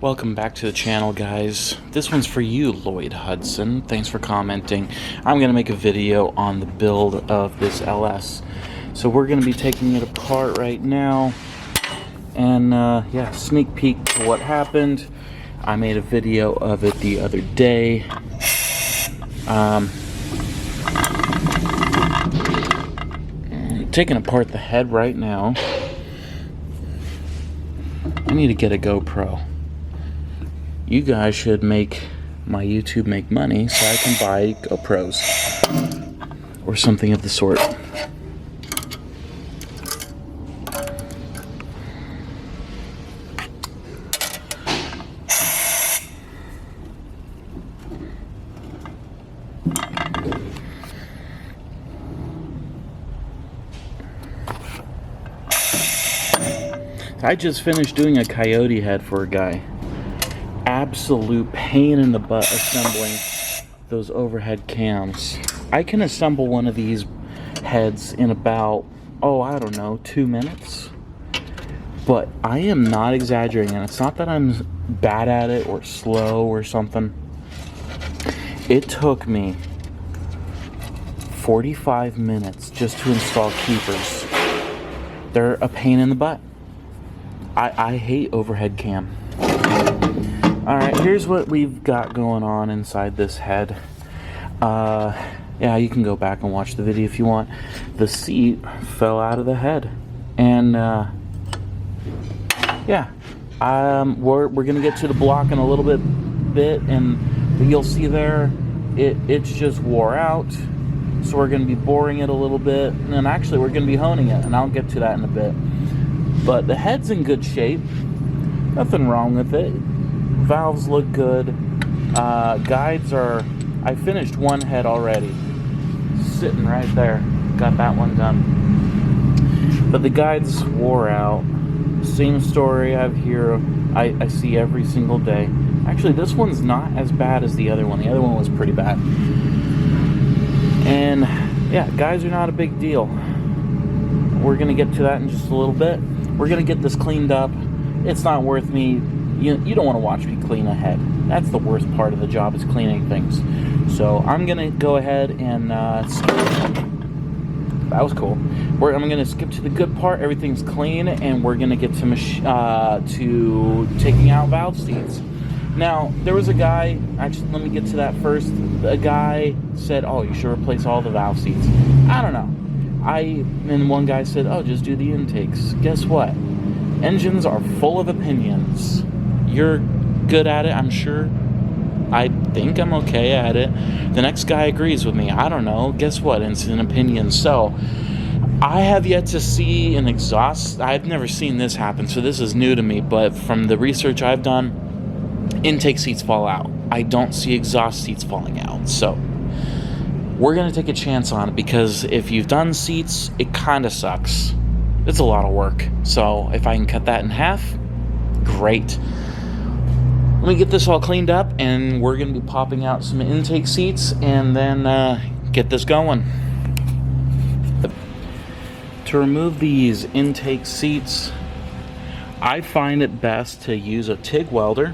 Welcome back to the channel, guys. This one's for you, Lloyd Hudson. Thanks for commenting. I'm going to make a video on the build of this LS. So we're going to be taking it apart right now. And yeah, sneak peek to what happened. I made a video of it the other day. Taking apart the head right now. I need to get a GoPro. You guys should make my YouTube make money so I can buy GoPros or something of the sort. I just finished doing a coyote head for a guy. Absolute pain in the butt assembling those overhead cams. I can assemble one of these heads in about, I don't know, 2 minutes. But I am not exaggerating, and it's not that I'm bad at it or slow or something. It took me 45 minutes just to install keepers. They're a pain in the butt. I hate overhead cam. Alright, here's what we've got going on inside this head. Yeah, you can go back and watch the video if you want. The seat fell out of the head. And, yeah. We're going to get to the block in a little bit, and you'll see there, it's just wore out. So we're going to be boring it a little bit, and actually we're going to be honing it, and I'll get to that in a bit. But the head's in good shape. Nothing wrong with it. Valves look good. Guides are... I finished one head already. Sitting right there. Got that one done. But the guides wore out. Same story I see every single day. Actually, this one's not as bad as the other one. The other one was pretty bad. And, yeah, guides are not a big deal. We're going to get to that in just a little bit. We're going to get this cleaned up. It's not worth me... You don't want to watch me clean a head. That's the worst part of the job, is cleaning things. So I'm going to go ahead and... that was cool. I'm going to skip to the good part. Everything's clean, and we're going to get to taking out valve seats. Now, there was a guy... Actually, let me get to that first. A guy said, you should replace all the valve seats. I don't know. And one guy said, just do the intakes. Guess what? Engines are full of opinions. You're good at it, I'm sure. I think I'm okay at it. The next guy agrees with me. I don't know. Guess what? It's an opinion. So, I have yet to see an exhaust. I've never seen this happen, so this is new to me. But from the research I've done, intake seats fall out. I don't see exhaust seats falling out. So, we're going to take a chance on it, because if you've done seats, it kind of sucks. It's a lot of work. So if I can cut that in half, great. Let me get this all cleaned up, and we're going to be popping out some intake seats and then get this going. To remove these intake seats, I find it best to use a TIG welder.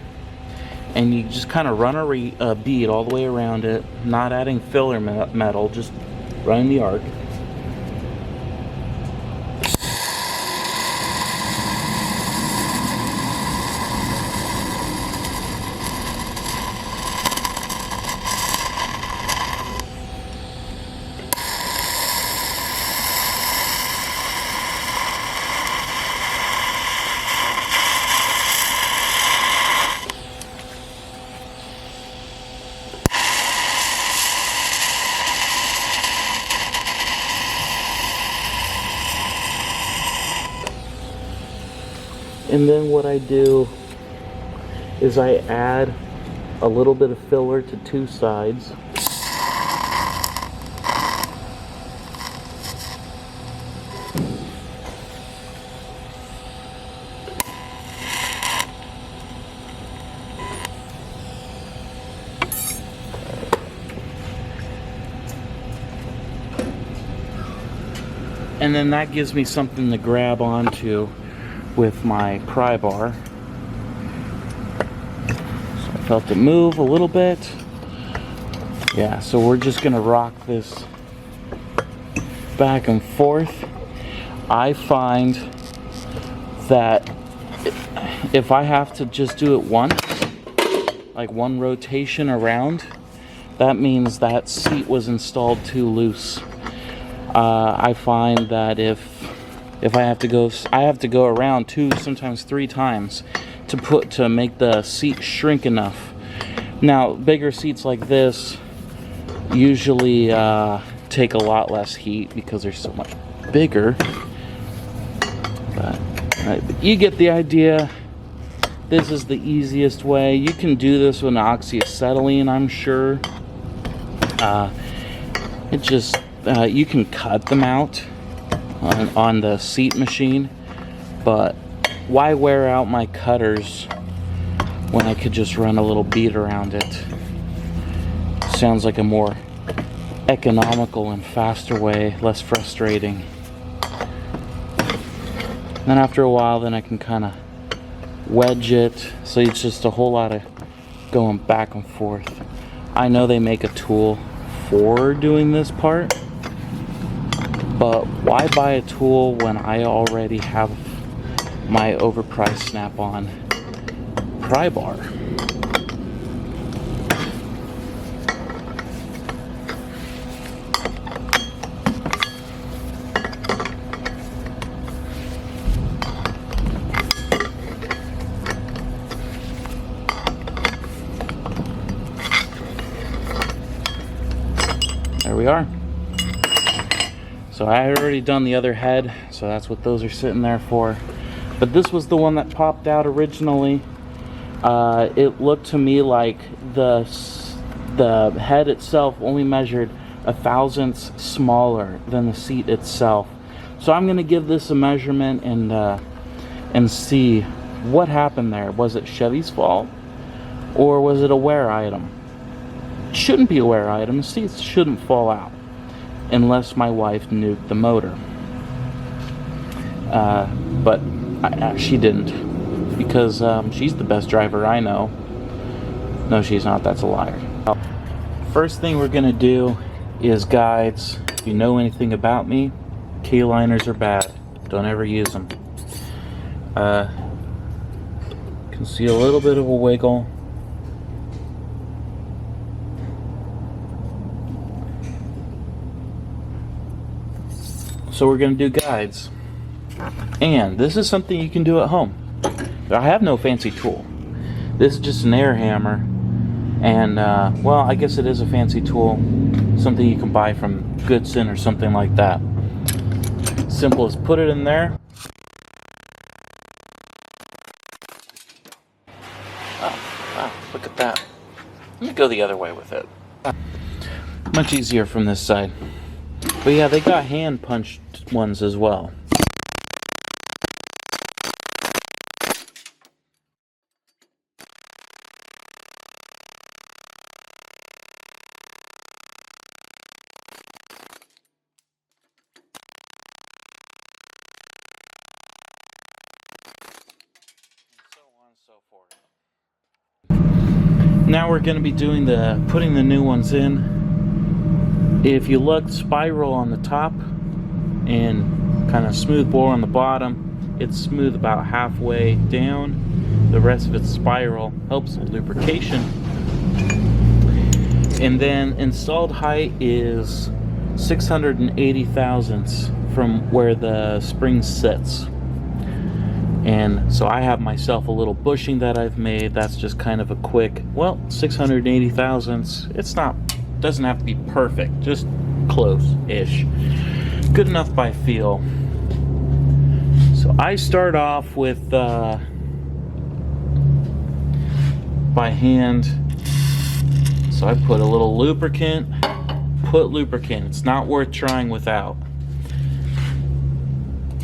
And you just kind of run a bead all the way around it, not adding filler metal, just running the arc. And then what I do is I add a little bit of filler to two sides. And then that gives me something to grab onto with my pry bar. felt it move a little bit. Yeah, so we're just gonna rock this back and forth. I find that if I have to just do it once, like one rotation around, that means that seat was installed too loose. I find that if I have to go around 2, sometimes 3 times to make the seat shrink enough. Now, bigger seats like this usually take a lot less heat because they're so much bigger. But you get the idea. This is the easiest way. You can do this with an oxyacetylene, I'm sure. It just you can cut them out on the seat machine, but why wear out my cutters when I could just run a little bead around it? Sounds like a more economical and faster way, less frustrating. Then after a while, then I can kind of wedge it, so it's just a whole lot of going back and forth. I know they make a tool for doing this part, but why buy a tool when I already have my overpriced Snap-on pry bar? There we are. So I had already done the other head, so that's what those are sitting there for. But this was the one that popped out originally. It looked to me like the head itself only measured 1/1000th smaller than the seat itself. So I'm gonna give this a measurement and see what happened there. Was it Chevy's fault, or was it a wear item? It shouldn't be a wear item. The seats shouldn't fall out unless my wife nuked the motor. But she didn't, because she's the best driver I know. No, she's not. That's a liar. First thing we're gonna do is guides. If you know anything about me, key liners are bad. Don't ever use them. Can see a little bit of a wiggle. So we're going to do guides, and this is something you can do at home. I have no fancy tool. This is just an air hammer, and well, I guess it is a fancy tool, something you can buy from Goodson or something like that. Simple as put it in there. Oh, wow, look at that. Let me go the other way with it. Much easier from this side. But yeah, they got hand punched ones as well. Now we're going to be doing putting the new ones in. If you look, spiral on the top and kind of smooth bore on the bottom. It's smooth about halfway down. The rest of it's spiral. Helps with lubrication. And then installed height is 680 thousandths from where the spring sits. And so I have myself a little bushing that I've made. That's just kind of a quick, well, 680 thousandths. It's not, doesn't have to be perfect, just close-ish. Good enough by feel. So I start off with by hand. So I put a little lubricant. Put lubricant. It's not worth trying without.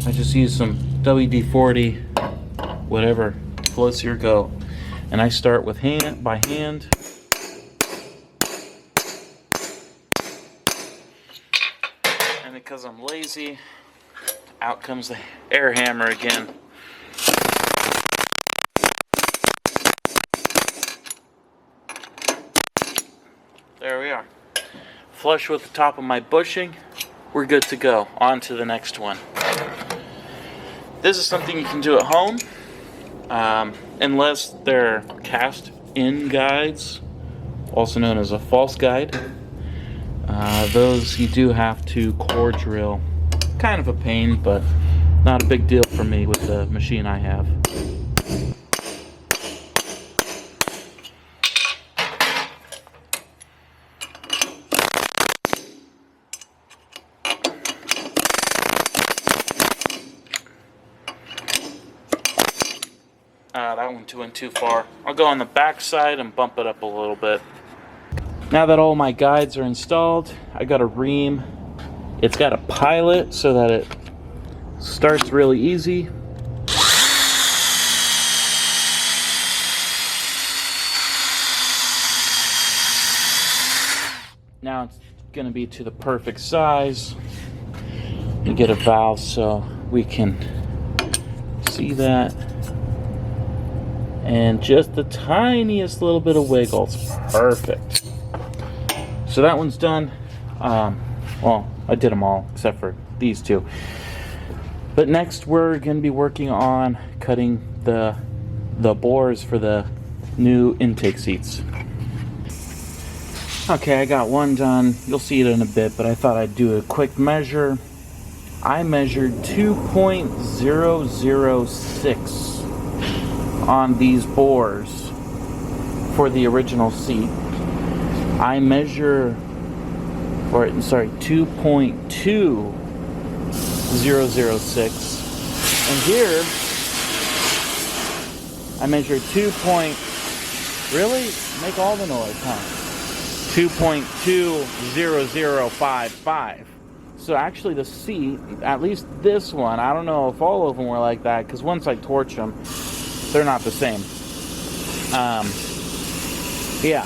I just use some WD-40, whatever floats your goat, and I start with by hand. And because I'm lazy, out comes the air hammer again. flush with the top of my bushing, we're good to go. On to the next one. This is something you can do at home, unless they're cast-in guides, also known as a false guide. Those you do have to core drill. Kind of a pain, but not a big deal for me with the machine I have. That one went too far. I'll go on the back side and bump it up a little bit. Now that all my guides are installed, I got a ream. It's got a pilot so that it starts really easy. Now it's going to be to the perfect size. You get a valve so we can see that. And just the tiniest little bit of wiggle. It's perfect. So that one's done. Well, I did them all except for these two. But next we're going to be working on cutting the bores for the new intake seats. Okay, I got one done. You'll see it in a bit, but I thought I'd do a quick measure. I measured 2.006 on these bores for the original seat. I measure, 2.2006, and here I measure really? Make all the noise, huh? 2.20055. So actually the seat, at least this one, I don't know if all of them were like that, because once I torch them, they're not the same. Yeah,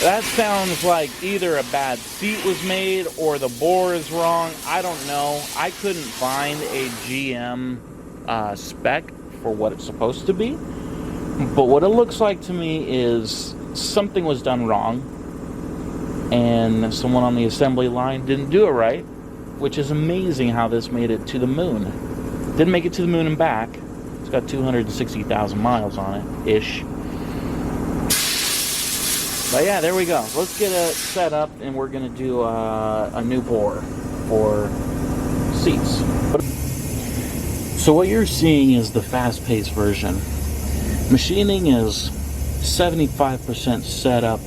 that sounds like either a bad seat was made or the bore is wrong. I don't know. I couldn't find a GM spec for what it's supposed to be. But what it looks like to me is something was done wrong, and someone on the assembly line didn't do it right, which is amazing how this made it to the moon. Didn't make it to the moon and back. It's got 260,000 miles on it, ish. But yeah, there we go. Let's get it set up, and we're going to do a new bore for seats. So what you're seeing is the fast-paced version. Machining is 75% setup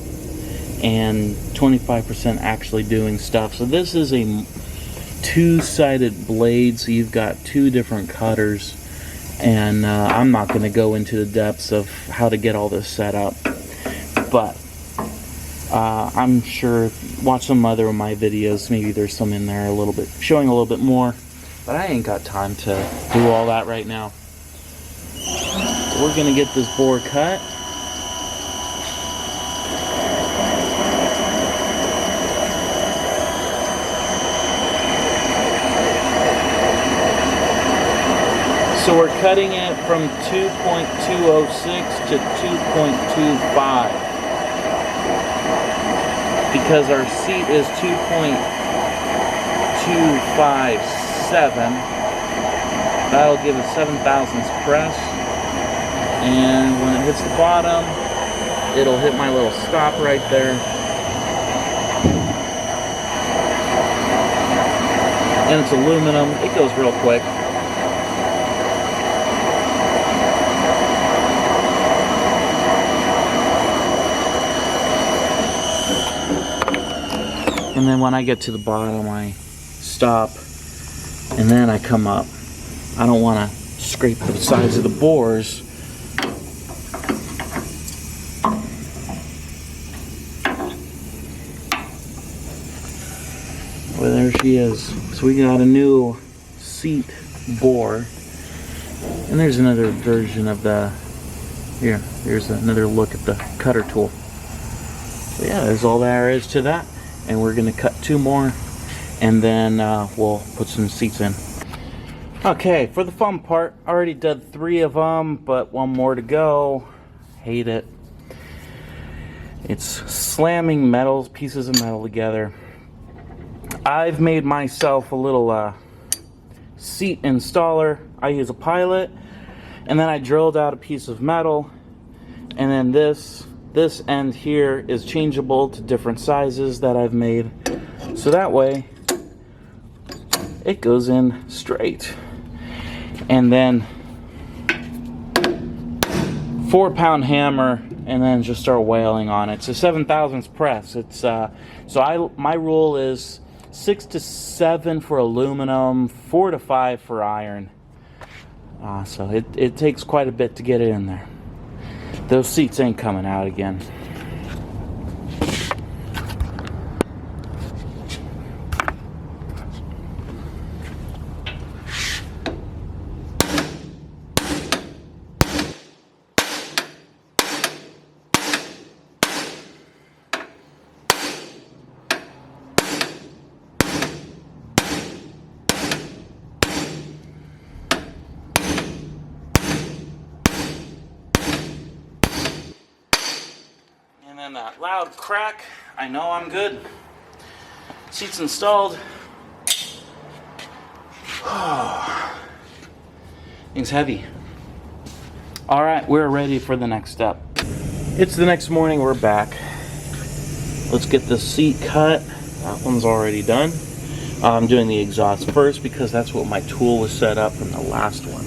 and 25% actually doing stuff. So this is a two-sided blade, so you've got two different cutters. And I'm not going to go into the depths of how to get all this set up, but I'm sure, watch some other of my videos, maybe there's some in there showing a little bit more, but I ain't got time to do all that right now. So we're going to get this bore cut. So we're cutting it from 2.206 to 2.25 because our seat is 2.257. That'll give us 7/1000 press, and when it hits the bottom, it'll hit my little stop right there. And it's aluminum. It goes real quick. And then when I get to the bottom, I stop, and then I come up. I don't want to scrape the sides of the bores. Well, there she is. So we got a new seat bore. And there's another version of the, here's another look at the cutter tool. So yeah, there's all there is to that. And we're going to cut two more, and then we'll put some seats in. Okay, for the fun part, I already did 3 of them, but one more to go. Hate it. It's slamming pieces of metal together. I've made myself a little seat installer. I use a pilot, and then I drilled out a piece of metal, and then this end here is changeable to different sizes that I've made, so that way it goes in straight. And then 4-pound hammer, and then just start wailing on it. It's a 7/1000 press. It's my rule is 6 to 7 for aluminum, 4 to 5 for iron. So it takes quite a bit to get it in there. Those seats ain't coming out again. And then that loud crack, I know I'm good. Seats installed. Thing's heavy. All right, we're ready for the next step. It's the next morning, we're back. Let's get the seat cut. That one's already done. I'm doing the exhaust first because that's what my tool was set up from the last one.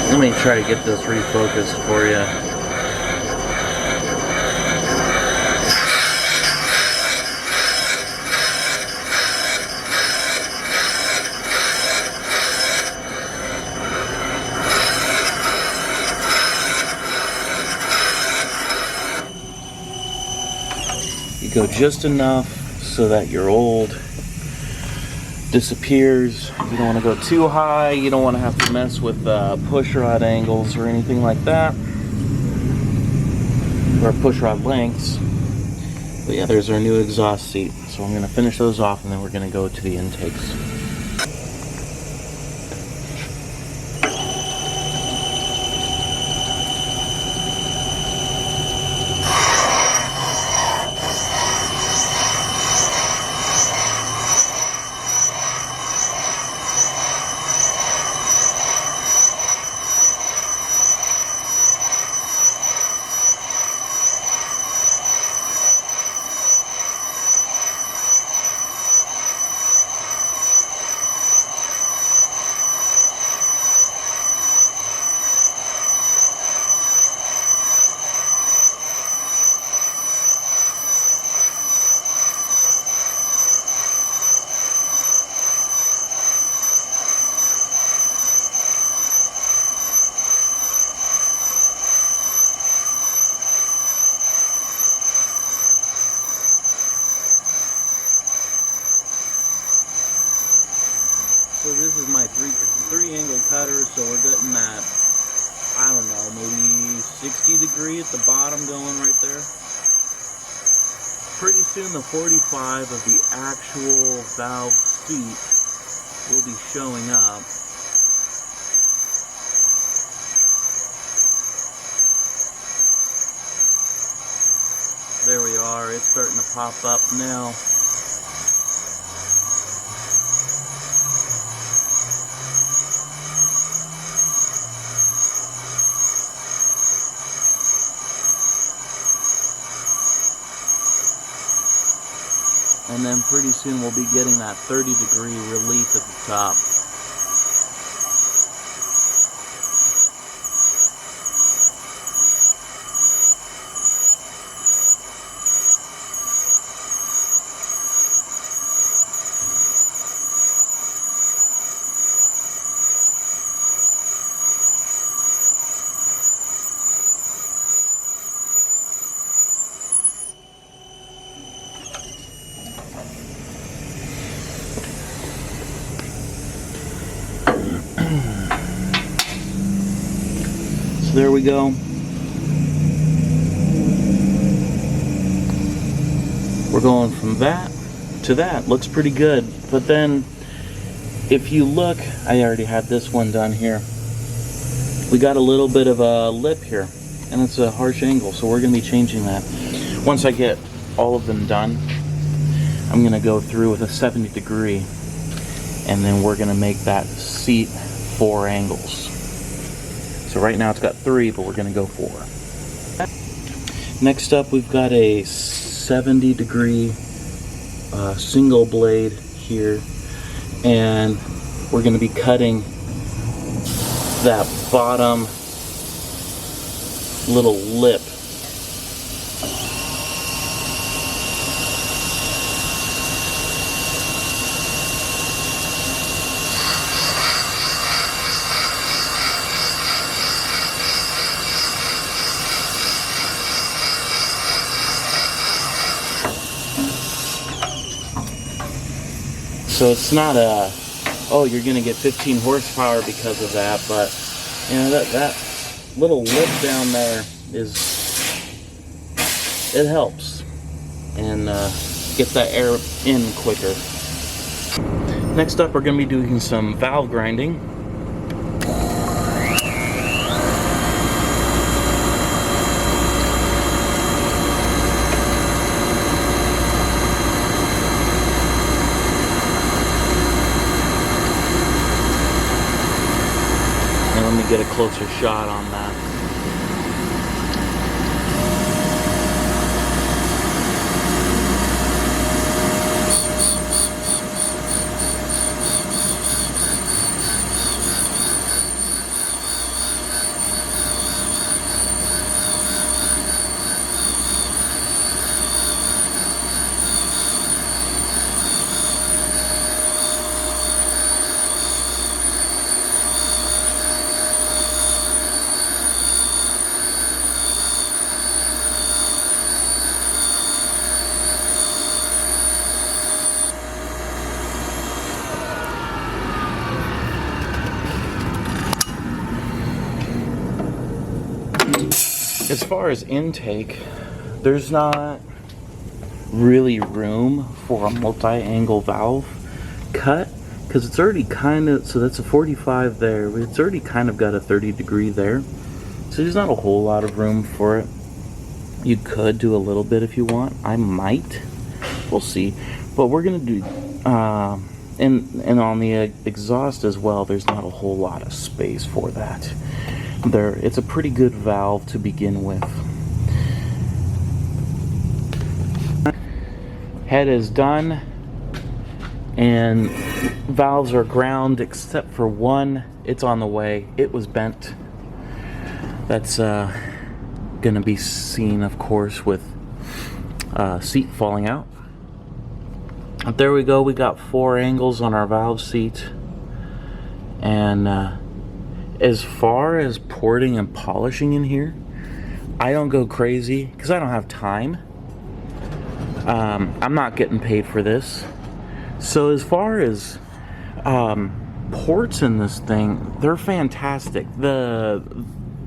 Let me try to get this refocused for you. You go just enough so that your old disappears. You don't want to go too high. You don't want to have to mess with push rod angles or anything like that, or push rod lengths. But yeah, there's our new exhaust seat. So I'm going to finish those off, and then we're going to go to the intakes. So this is my three angle cutter, so we're getting that, I don't know, maybe 60 degree at the bottom going right there. Pretty soon the 45 of the actual valve seat will be showing up. There we are, it's starting to pop up now. And then pretty soon we'll be getting that 30-degree relief at the top. there we go. We're going from that to that. Looks pretty good. But then if you look, I already had this one done here. We got a little bit of a lip here, and it's a harsh angle, so we're going to be changing that. Once I get all of them done, I'm going to go through with a 70 degree, and then we're going to make that seat 4 angles. So right now it's got 3, but we're going to go 4. Next up, we've got a 70 degree single blade here, and we're going to be cutting that bottom little lip. So it's not a, oh, you're gonna get 15 horsepower because of that, but you know, that little lip down there it helps and get that air in quicker. Next up, we're gonna be doing some valve grinding. Let me get a closer shot on that. As far as intake, there's not really room for a multi-angle valve cut because it's already kind of, so that's a 45 there, but it's already kind of got a 30 degree there. So there's not a whole lot of room for it. You could do a little bit if you want. I might. We'll see. But we're going to do, and on the exhaust as well, there's not a whole lot of space for that. It's a pretty good valve to begin with. Head is done, and valves are ground except for one. It's on the way. It was bent. That's gonna be seen, of course, with seat falling out. But there we go. We got 4 angles on our valve seat, and as far as porting and polishing in here, I don't go crazy because I don't have time. I'm not getting paid for this. So as far as ports in this thing, they're fantastic. The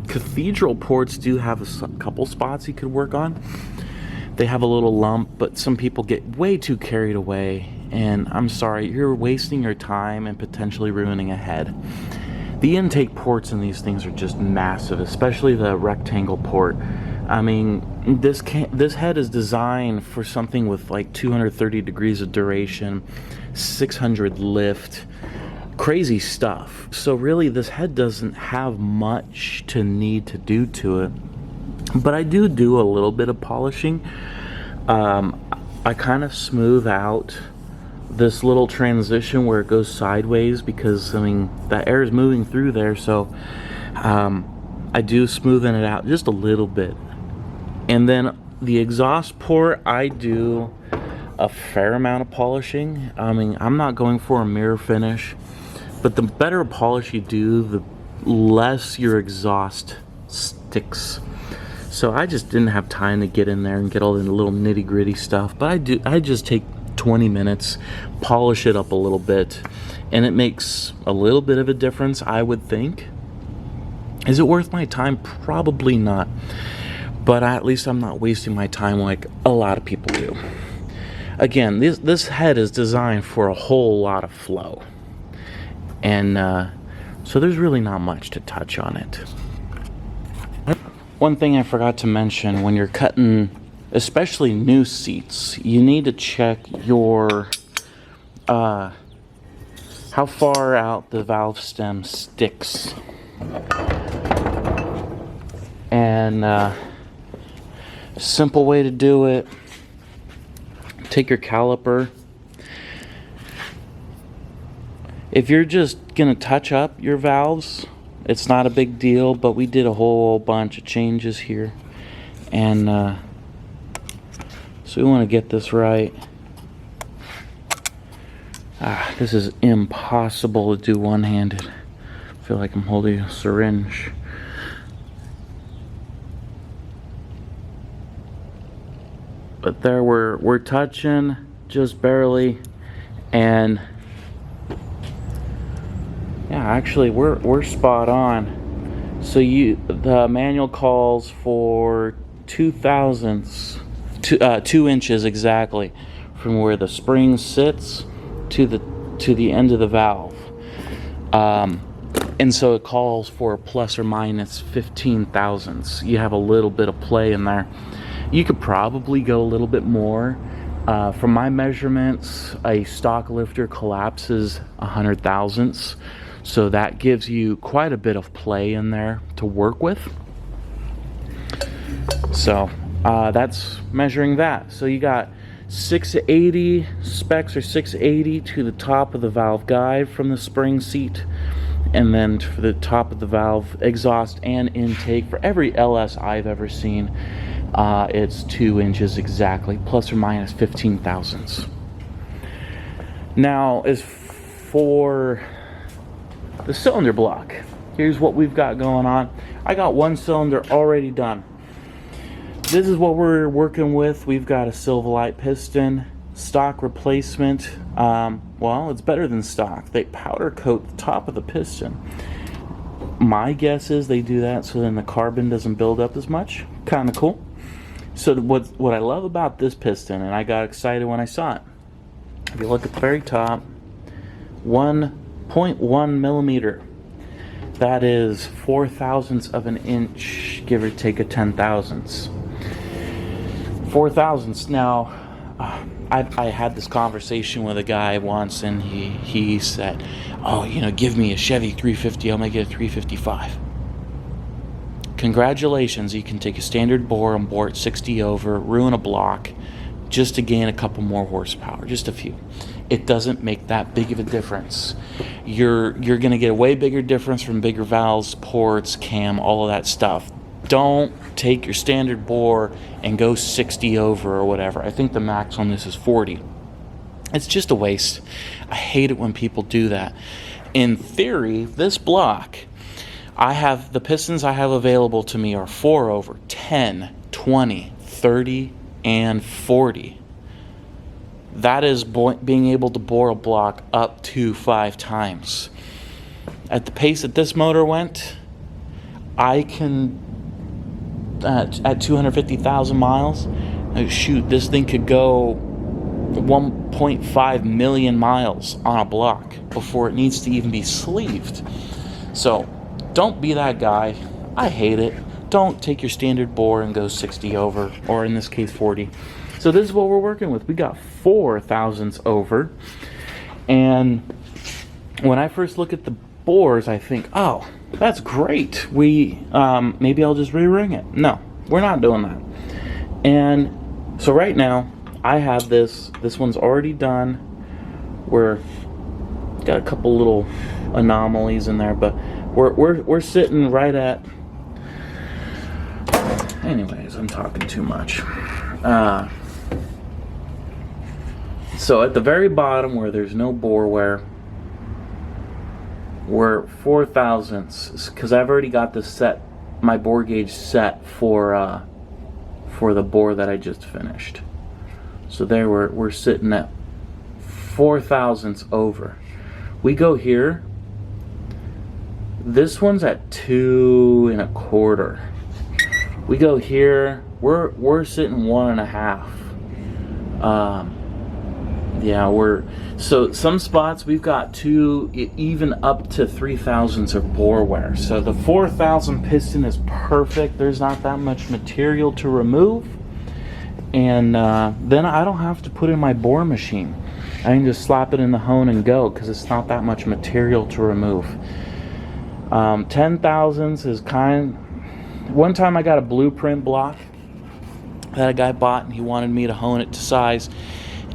cathedral ports do have a couple spots you could work on. They have a little lump, but some people get way too carried away, and I'm sorry, you're wasting your time and potentially ruining a head. The intake ports in these things are just massive, especially the rectangle port. I mean, this head is designed for something with like 230 degrees of duration, 600 lift, crazy stuff. So really, this head doesn't have much to need to do to it. But I do a little bit of polishing. I kind of smooth out this little transition where it goes sideways because, I mean, that air is moving through there, so I do smoothen it out just a little bit. And then the exhaust port, I do a fair amount of polishing. I mean, I'm not going for a mirror finish, but the better polish you do, the less your exhaust sticks. So I just didn't have time to get in there and get all the little nitty-gritty stuff, but I just take 20 minutes, polish it up a little bit, and it makes a little bit of a difference, I would think. Is it worth my time? Probably not. But at least I'm not wasting my time like a lot of people do. Again, this head is designed for a whole lot of flow. And so there's really not much to touch on it. One thing I forgot to mention, when you're cutting, especially new seats, you need to check your how far out the valve stem sticks. And simple way to do it, take your caliper. If you're just gonna touch up your valves, it's not a big deal, but we did a whole bunch of changes here, and so we want to get this right. This is impossible to do one-handed. I feel like I'm holding a syringe. But there we're touching just barely, and yeah, actually we're spot on. So the manual calls for 2 inches exactly from where the spring sits to the end of the valve. And so it calls for plus or minus 15 thousandths. You have a little bit of play in there. You could probably go a little bit more. From my measurements, a stock lifter collapses 100 thousandths. So that gives you quite a bit of play in there to work with. So that's measuring that. So you got 680 specs, or 680 to the top of the valve guide from the spring seat, and then for the top of the valve exhaust and intake for every LS I've ever seen, it's 2 inches exactly, plus or minus 15 thousandths. Now, as for the cylinder block, here's what we've got going on. I got one cylinder already done. This is what we're working with. We've got a Silverlight piston, stock replacement. Well, it's better than stock. They powder coat the top of the piston. My guess is they do that so then the carbon doesn't build up as much. Kind of cool. So what I love about this piston, and I got excited when I saw it, if you look at the very top, 1.1 millimeter. That is 4 thousandths of an inch, give or take a 10 thousandths. 4 thousandths. Now, I had this conversation with a guy once, and he said, "Oh, give me a Chevy 350, I'll make it a 355." Congratulations, you can take a standard bore and bore it 60 over, ruin a block, just to gain a couple more horsepower, just a few. It doesn't make that big of a difference. You're going to get a way bigger difference from bigger valves, ports, cam, all of that stuff. Don't take your standard bore and go 60 over or whatever. I think the max on this is 40. It's just a waste. I hate it when people do that. In theory, this block, the pistons I have available to me are 4 over, 10, 20, 30, and 40. That is being able to bore a block up to 5 times. At the pace that this motor went, I can, at 250,000 miles, shoot, this thing could go 1.5 million miles on a block before it needs to even be sleeved. So don't be that guy. I hate it. Don't take your standard bore and go 60 over, or in this case 40. So this is what we're working with. We got 4 thousandths over, and when I first look at the bores, I think, oh, that's great. Maybe I'll just re-ring it. No, we're not doing that. And so right now, I have this. This one's already done. We're got a couple little anomalies in there, but we're sitting right at. Anyways, I'm talking too much. So at the very bottom where there's no bore wear, we're 4 thousandths, because I've already got this set, my bore gauge set for the bore that I just finished. So there we're sitting at 4 thousandths over. We go here, This one's at 2 1/4. We go here, we're sitting 1 1/2. Yeah, so some spots we've got even up to 3,000s of bore wear. So the 4,000 piston is perfect. There's not that much material to remove, and then I don't have to put in my bore machine. I can just slap it in the hone and go, because it's not that much material to remove. 10,000s is one time I got a blueprint block that a guy bought, and he wanted me to hone it to size,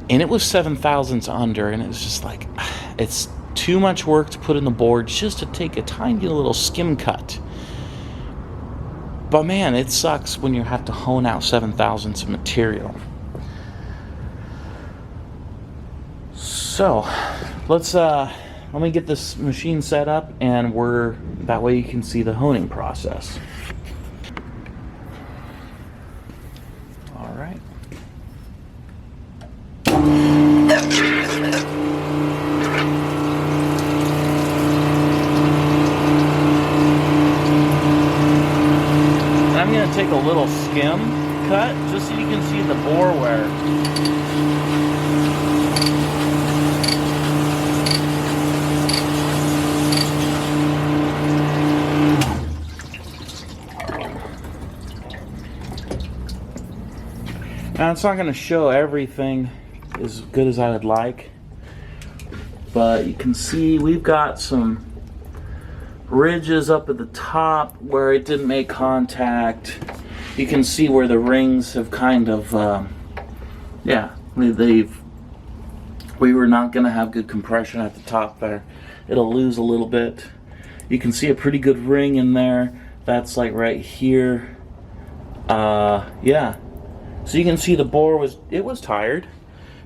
and it was 7,000s under, and it was just like, it's too much work to put in the board just to take a tiny little skim cut. But man, it sucks when you have to hone out 7,000s of material. So let me get this machine set up, and that way you can see the honing process. All right. And I'm going to take a little skim cut just so you can see the bore wear. Now, it's not going to show everything as good as I would like, but you can see we've got some ridges up at the top where it didn't make contact. You can see where the rings have kind of, we were not going to have good compression at the top there. It'll lose a little bit. You can see a pretty good ring in there. That's like right here. Yeah. So you can see the bore was tired.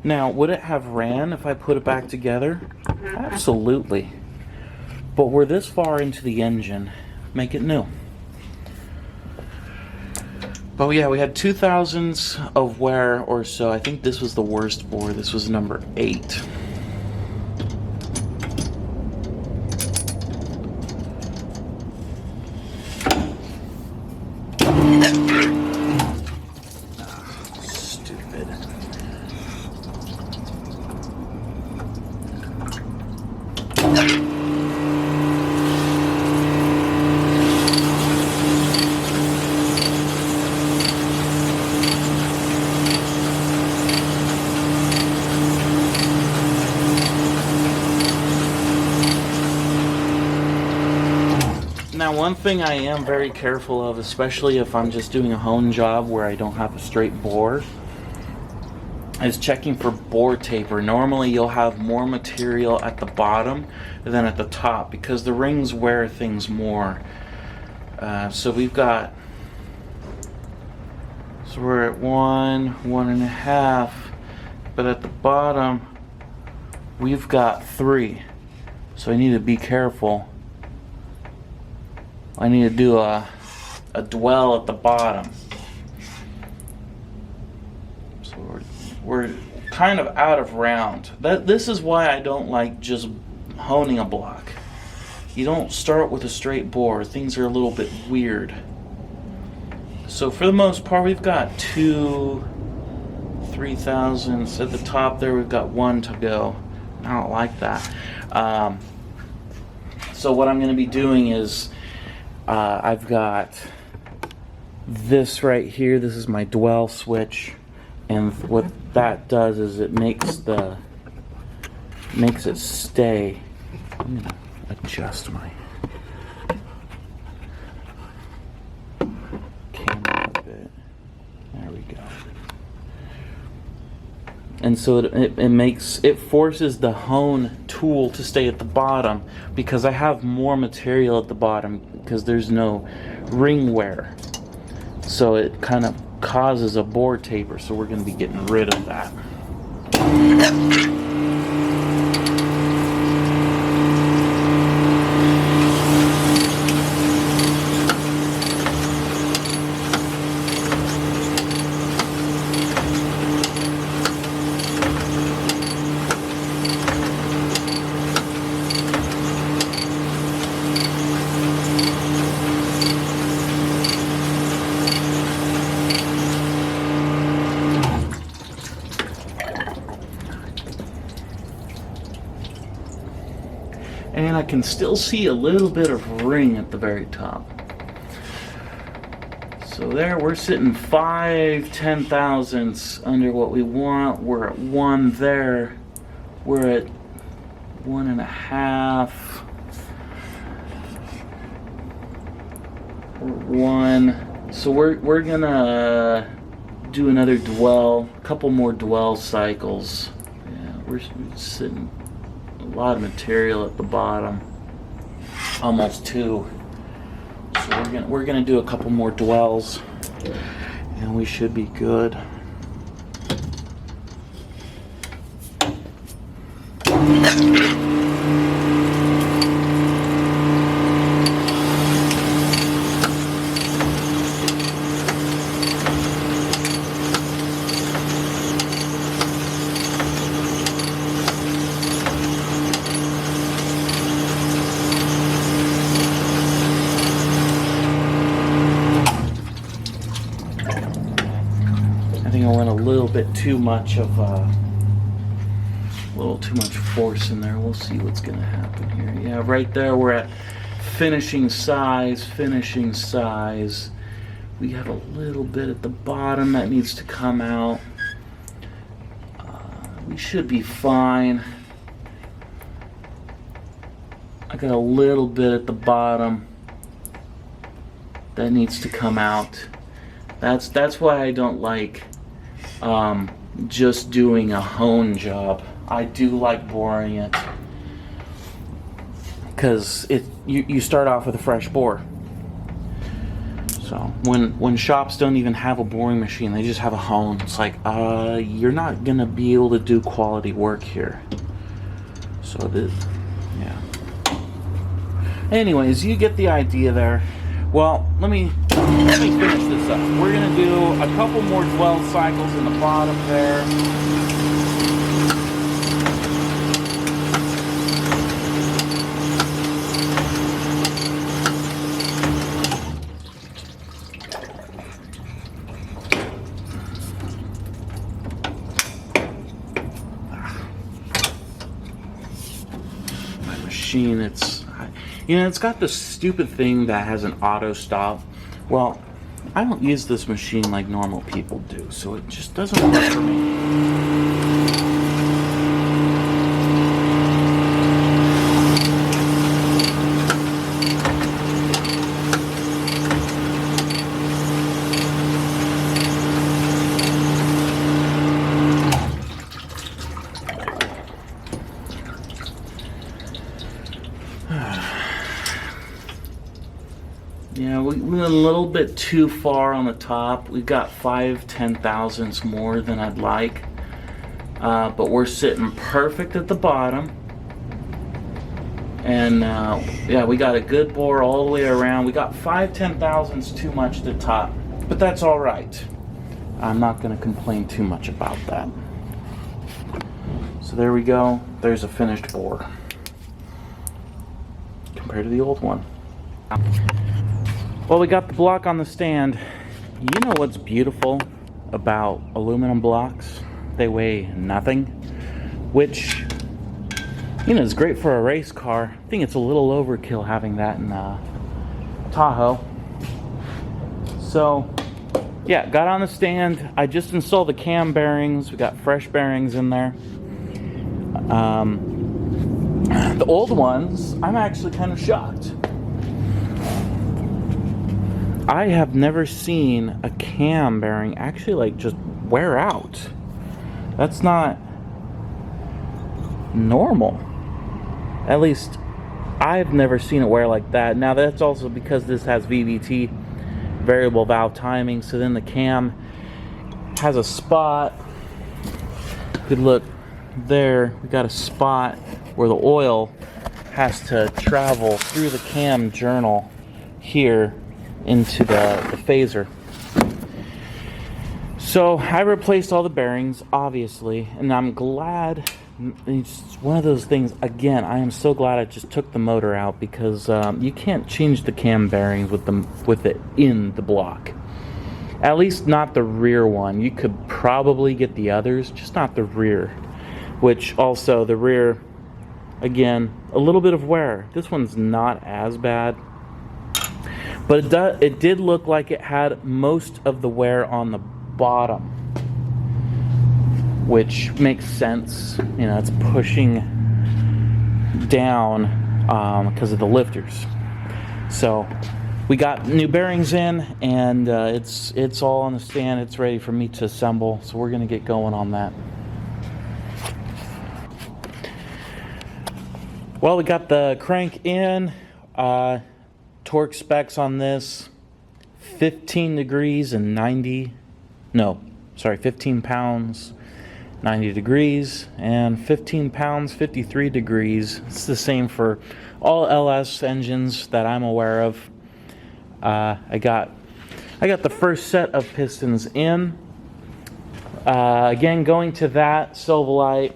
Now, would it have ran if I put it back together? Absolutely. But we're this far into the engine, make it new. But yeah, we had 2,000s of wear or so. I think this was the worst bore. This was number 8. Now, one thing I am very careful of, especially if I'm just doing a hone job where I don't have a straight bore, is checking for bore taper. Normally you'll have more material at the bottom than at the top because the rings wear things more. So we're at 1, 1.5, but at the bottom we've got 3. So I need to be careful. I need to do a dwell at the bottom. So we're kind of out of round. This is why I don't like just honing a block. You don't start with a straight bore. Things are a little bit weird. So for the most part, we've got 2 3,000s. At the top there, we've got 1 to go. I don't like that. So what I'm going to be doing is I've got this right here. This is my dwell switch, and what that does is it makes it stay. I'm gonna adjust my camera a bit. There we go. And so it forces the hone tool to stay at the bottom because I have more material at the bottom because there's no ring wear. So it kind of causes a bore taper, so we're going to be getting rid of that. can still see a little bit of ring at the very top. So there, we're sitting 5/10,000ths under what we want. We're at 1 there. We're at 1.5. 1. So we're gonna do another dwell, a couple more dwell cycles. Yeah, we're sitting a lot of material at the bottom, almost 2. So we're gonna do a couple more dwells, and we should be good. I think I went a little bit too much of a little too much force in there. We'll see what's gonna happen here. Yeah, right there we're at finishing size. We have a little bit at the bottom that needs to come out. We should be fine. I got a little bit at the bottom that needs to come out. That's why I don't like just doing a hone job. I do like boring it, because you start off with a fresh bore. So when shops don't even have a boring machine, they just have a hone. It's like, you're not gonna be able to do quality work here. So yeah. Anyways, you get the idea there. Well, let me finish this up. We're gonna do a couple more dwell cycles in the bottom there. My machine, it's got this stupid thing that has an auto stop. Well, I don't use this machine like normal people do, so it just doesn't work for me. Yeah, we went a little bit too far on the top. We've got 5/10,000ths more than I'd like. But we're sitting perfect at the bottom. And yeah, we got a good bore all the way around. We got 5/10,000ths too much at the top, but that's all right. I'm not going to complain too much about that. So there we go. There's a finished bore compared to the old one. Well, we got the block on the stand. You know what's beautiful about aluminum blocks? They weigh nothing, which, is great for a race car. I think it's a little overkill having that in Tahoe. So, yeah, got on the stand. I just installed the cam bearings. We got fresh bearings in there. The old ones, I'm actually kind of shocked. I have never seen a cam bearing actually just wear out. That's not normal. At least I've never seen it wear like that. Now that's also because this has VVT, variable valve timing, so then the cam has a spot. Good look there, we got a spot where the oil has to travel through the cam journal here into the phaser. So I replaced all the bearings, obviously, and I'm glad. It's one of those things, again, I am so glad I just took the motor out, because you can't change the cam bearings with it in the block. At least not the rear one. You could probably get the others, just not the rear. Which also, the rear Again, a little bit of wear. This one's not as bad, but it did look like it had most of the wear on the bottom, which makes sense. You know, it's pushing down because of the lifters. So we got new bearings in, and it's all on the stand. It's ready for me to assemble, so we're gonna get going on that. Well, we got the crank in. Torque specs on this: 15 degrees and 15 pounds, 90 degrees, and 15 pounds, 53 degrees. It's the same for all LS engines that I'm aware of. I got the first set of pistons in. Again, going to that Silverlight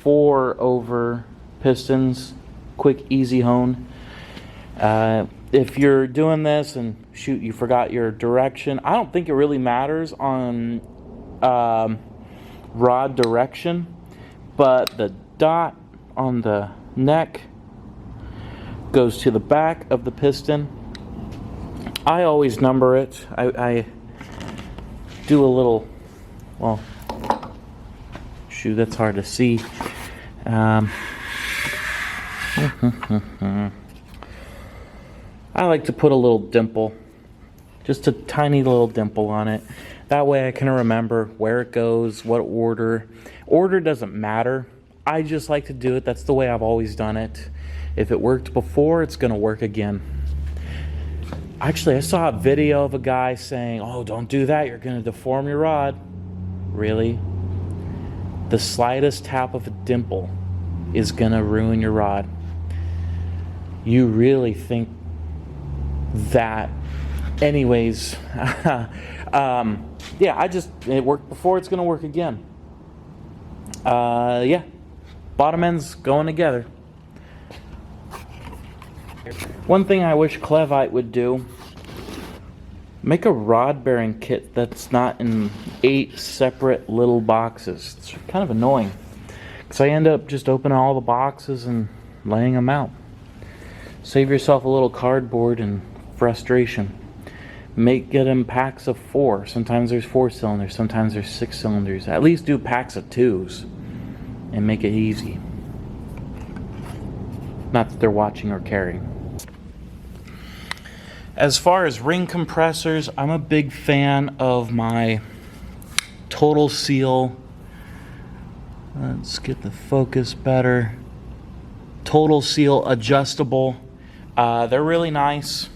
4-over pistons, quick, easy hone. If you're doing this and shoot, you forgot your direction, I don't think it really matters on rod direction, but the dot on the neck goes to the back of the piston. I always number it. I do a little, well, shoot, that's hard to see. I like to put a little dimple, just a tiny little dimple on it. That way I can remember where it goes, what order. Order doesn't matter. I just like to do it. That's the way I've always done it. If it worked before, it's going to work again. Actually, I saw a video of a guy saying, "Oh, don't do that. You're going to deform your rod." Really? The slightest tap of a dimple is going to ruin your rod. You really think that? Anyways, yeah, it worked before, it's going to work again. Yeah, bottom ends going together. One thing I wish Clevite would do, make a rod bearing kit that's not in 8 separate little boxes. It's kind of annoying, because I end up just opening all the boxes and laying them out. Save yourself a little cardboard and frustration. Get them packs of 4. Sometimes there's 4 cylinders, sometimes there's 6 cylinders. At least do packs of 2s and make it easy. Not that they're watching or caring. As far as ring compressors, I'm a big fan of my Total Seal. Let's get the focus better. Total Seal adjustable. They're really nice.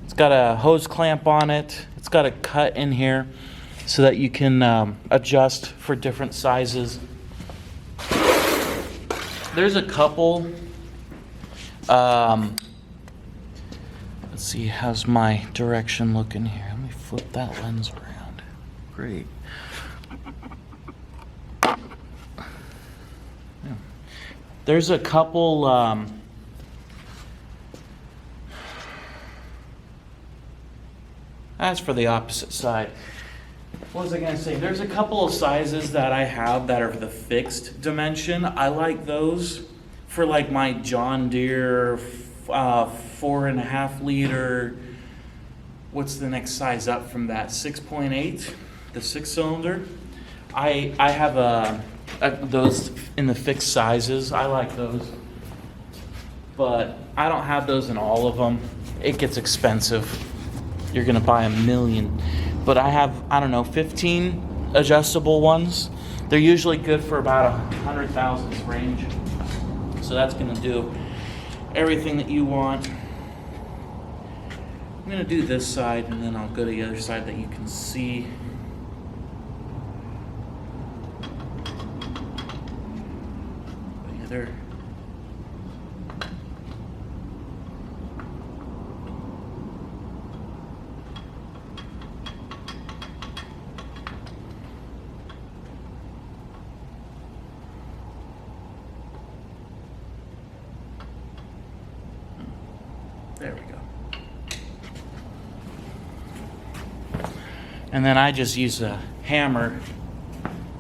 It's got a hose clamp on it. It's got a cut in here so that you can adjust for different sizes. There's a couple. Let's see, how's my direction looking here? Let me flip that lens around. Great. Yeah. There's a couple as for the opposite side. What was I going to say? There's a couple of sizes that I have that are the fixed dimension. I like those for like my John Deere 4.5 liter. What's the next size up from that? 6.8, the 6-cylinder. I have those in the fixed sizes. I like those, but I don't have those in all of them. It gets expensive. You're gonna buy a million, but I have, I don't know, 15 adjustable ones. They're usually good for about 100 thousandths range, so that's gonna do everything that you want. I'm gonna do this side, and then I'll go to the other side that you can see. There. There we go. And then I just use a hammer,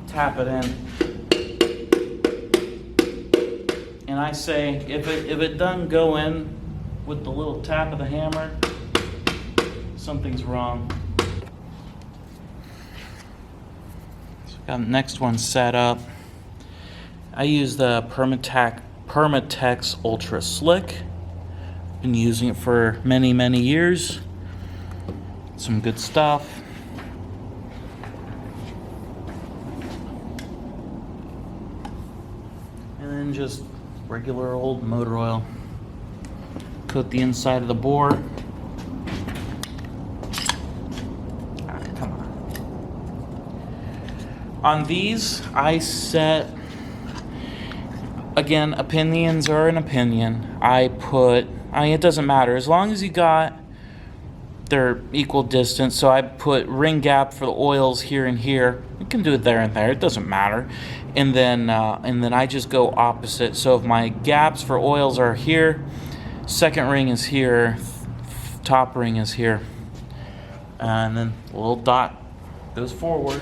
tap it in, and I say, if it doesn't go in with the little tap of the hammer, something's wrong. So got the next one set up. I use the Permatex Ultra Slick. Been using it for many, many years. Some good stuff. And then just regular old motor oil. Coat the inside of the bore. Come on. These, I set, again, opinions are an opinion. It doesn't matter. As long as you got their equal distance. So I put ring gap for the oils here and here. You can do it there and there. It doesn't matter. And then I just go opposite. So if my gaps for oils are here, second ring is here, top ring is here, and then the little dot goes forward.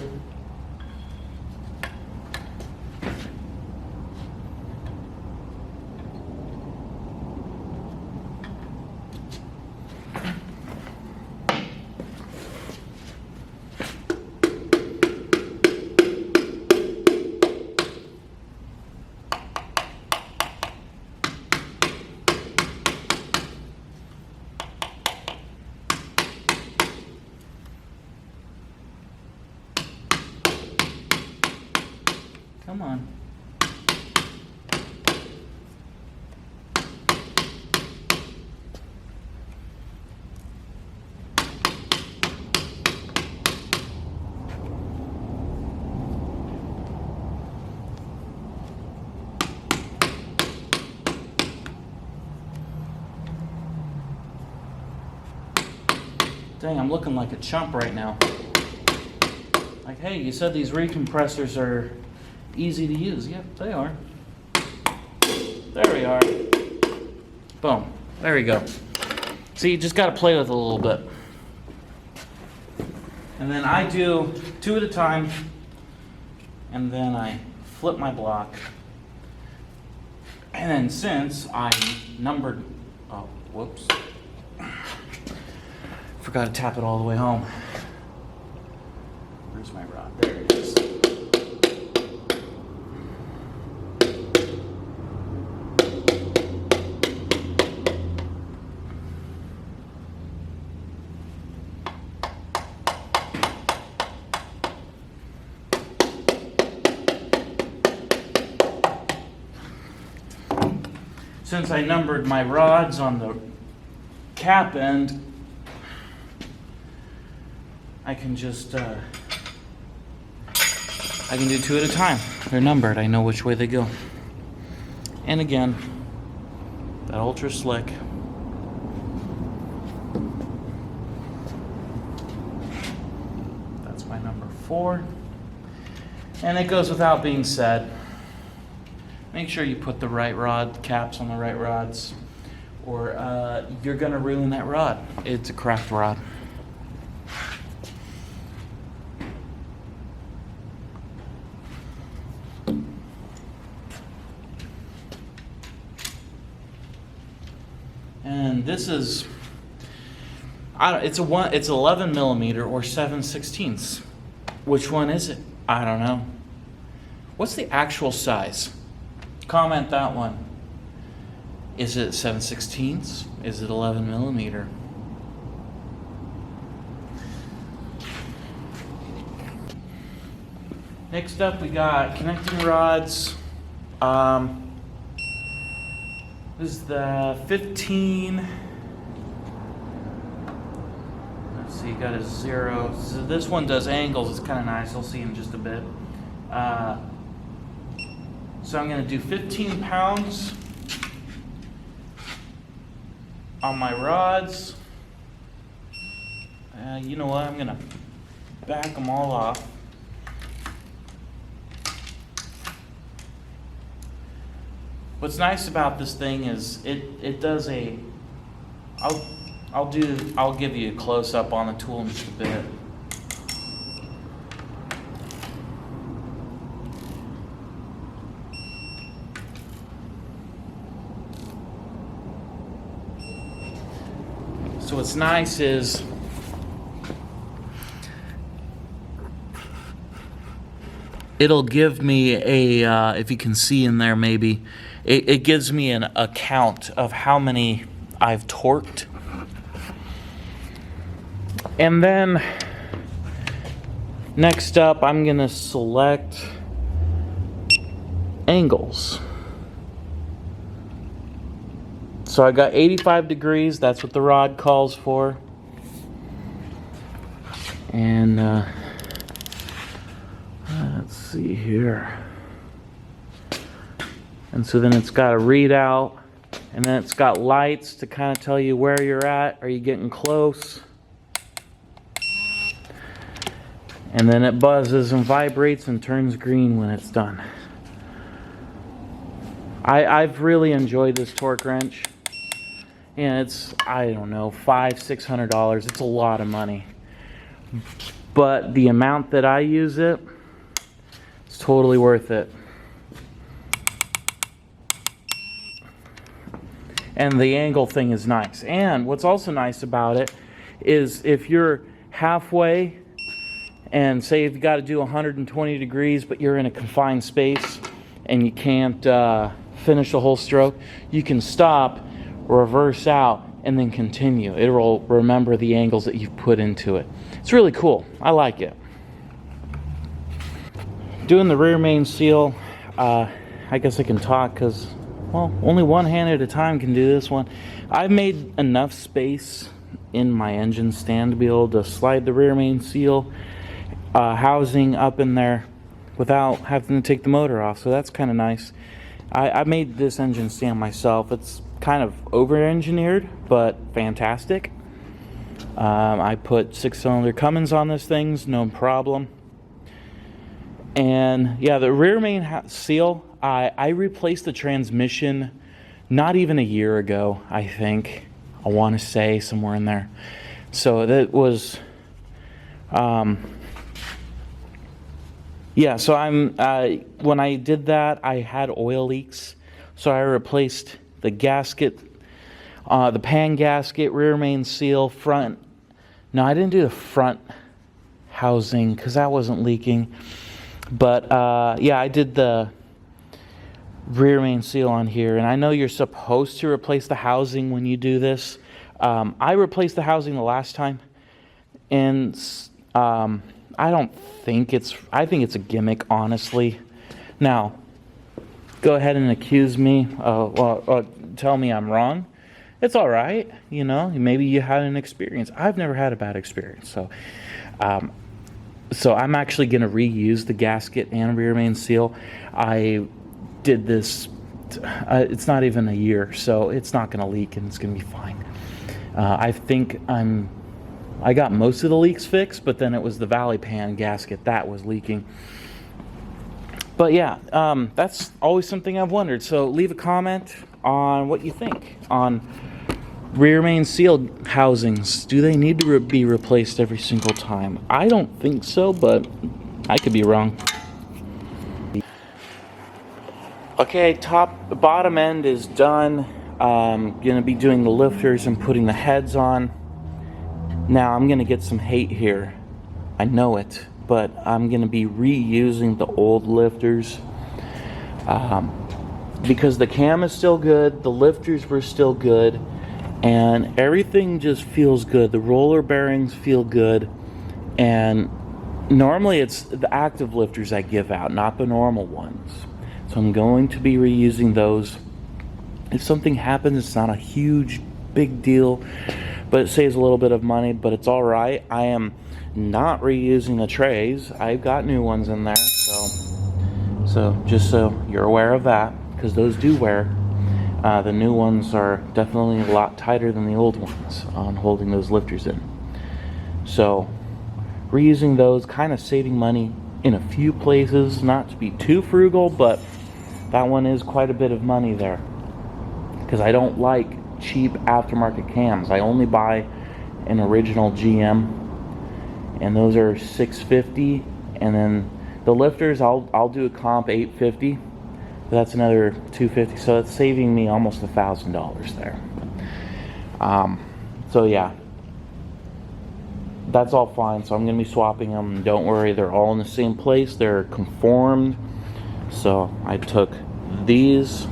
Come on. Dang, I'm looking like a chump right now. Like, hey, you said these recompressors are easy to use. Yep, they are. There we are. Boom. There we go. See, you just got to play with it a little bit. And then I do 2 at a time, and then I flip my block. And then since I numbered, oh, whoops. Forgot to tap it all the way home. Where's my rod? There it is. Since I numbered my rods on the cap end, I can just, I can do 2 at a time. They're numbered. I know which way they go. And again, that Ultra Slick. That's my number 4. And it goes without being said, make sure you put the right rod caps on the right rods, or you're gonna ruin that rod. It's a cracked rod. And this is, it's 11 millimeter or 7/16. Which one is it? I don't know. What's the actual size? Comment that one. Is it 7/16? Is it 11 millimeter? Next up, we got connecting rods. This is the 15. Let's see, got a 0. So this one does angles. It's kind of nice. You'll see in just a bit. So I'm going to do 15 pounds on my rods. You know what? I'm going to back them all off. What's nice about this thing is it does a, I'll give you a close up on the tool in just a bit. what's nice is it'll give me a, if you can see in there maybe, it gives me a count of how many I've torqued. And then next up, I'm gonna select angles. So I got 85 degrees, that's what the rod calls for. And let's see here. And so then it's got a readout, and then it's got lights to kind of tell you where you're at. Are you getting close? And then it buzzes and vibrates and turns green when it's done. I've really enjoyed this torque wrench. And it's, I don't know, $500–600. It's a lot of money. But the amount that I use it, it's totally worth it. And the angle thing is nice. And what's also nice about it is if you're halfway and say you've got to do 120 degrees, but you're in a confined space and you can't finish the whole stroke, you can stop, reverse out, and then continue. It will remember the angles that you've put into it. It's really cool. I like it. Doing the rear main seal, I guess I can talk because, well, only one hand at a time can do this one. I've made enough space in my engine stand to be able to slide the rear main seal housing up in there without having to take the motor off, so that's kind of nice. I made this engine stand myself. It's kind of over-engineered, but fantastic. I put 6-cylinder Cummins on this thing, no problem. And yeah, the rear main seal, I replaced the transmission not even a year ago, I think. I want to say somewhere in there. So that was, yeah, so when I did that, I had oil leaks. So I replaced the gasket, the pan gasket, rear main seal, front. No, I didn't do the front housing because that wasn't leaking. But yeah, I did the rear main seal on here. And I know you're supposed to replace the housing when you do this. I replaced the housing the last time. And I don't think I think it's a gimmick, honestly. Now, go ahead and accuse me, tell me I'm wrong. It's all right, you know, maybe you had an experience. I've never had a bad experience, so I'm actually going to reuse the gasket and rear main seal. I did this, it's not even a year, so it's not going to leak and it's going to be fine. I think I got most of the leaks fixed, but then it was the valley pan gasket that was leaking. But yeah, that's always something I've wondered. So leave a comment on what you think on rear main seal housings. Do they need to be replaced every single time? I don't think so, but I could be wrong. Okay, bottom end is done. Gonna be doing the lifters and putting the heads on. Now I'm gonna get some hate here. I know it, but I'm gonna be reusing the old lifters because the cam is still good, the lifters were still good, and everything just feels good. The roller bearings feel good, and normally it's the active lifters I give out, not the normal ones. So I'm going to be reusing those. If something happens, it's not a huge big deal, but it saves a little bit of money, but it's all right. I am not reusing the trays. I've got new ones in there, so just so you're aware of that, because those do wear. The new ones are definitely a lot tighter than the old ones on holding those lifters in. So reusing those, kind of saving money in a few places, not to be too frugal, but that one is quite a bit of money there, because I don't like cheap aftermarket cams. I only buy an original GM, and those are $650, and then the lifters I'll do a comp $850. That's another $250, so it's saving me almost $1,000 there. So yeah, that's all fine. So I'm going to be swapping them. Don't worry, they're all in the same place. They're conformed. So I took these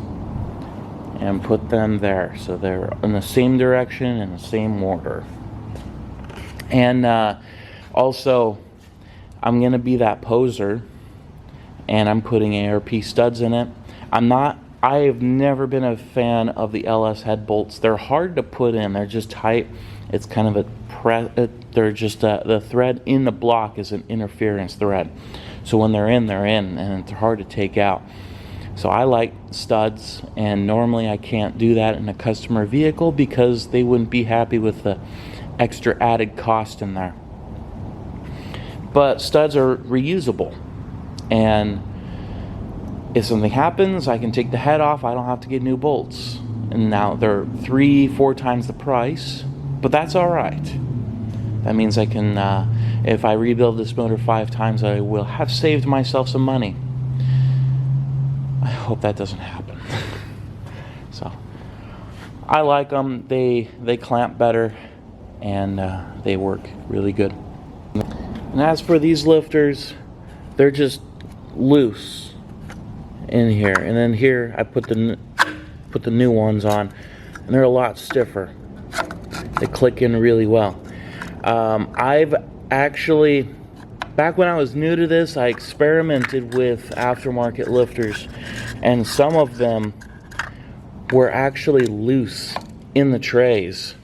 and put them there. So they're in the same direction and the same order. And also, I'm going to be that poser, and I'm putting ARP studs in it. I have never been a fan of the LS head bolts. They're hard to put in. They're just tight. It's kind of they're just the thread in the block is an interference thread. So when they're in, and it's hard to take out. So I like studs, and normally I can't do that in a customer vehicle because they wouldn't be happy with the extra added cost in there. But studs are reusable, and if something happens, I can take the head off. I don't have to get new bolts. And now they're 3-4 times the price, but that's all right. That means I can, if I rebuild this motor 5 times, I will have saved myself some money. I hope that doesn't happen. So I like them. They clamp better, and they work really good. And as for these lifters, they're just loose in here, and then here I put the new ones on, and they're a lot stiffer. They click in really well. I've actually, back when I was new to this, I experimented with aftermarket lifters, and some of them were actually loose in the trays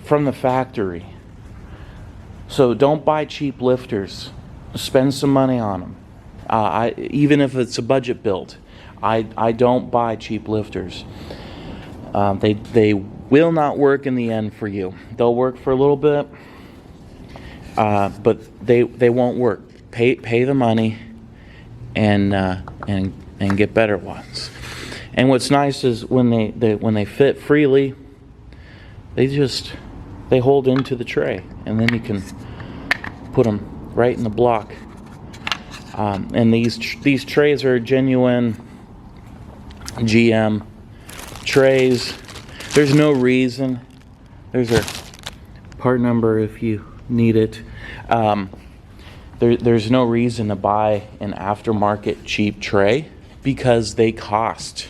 from the factory. So don't buy cheap lifters. Spend some money on them. Even if it's a budget build, I don't buy cheap lifters. They will not work in the end for you. They'll work for a little bit, but they won't work. Pay the money and get better ones. And what's nice is when they fit freely, they hold into the tray, and then you can put them right in the block. And these trays are genuine GM trays. There's no reason. There's a part number if you need it. There's no reason to buy an aftermarket cheap tray because they cost.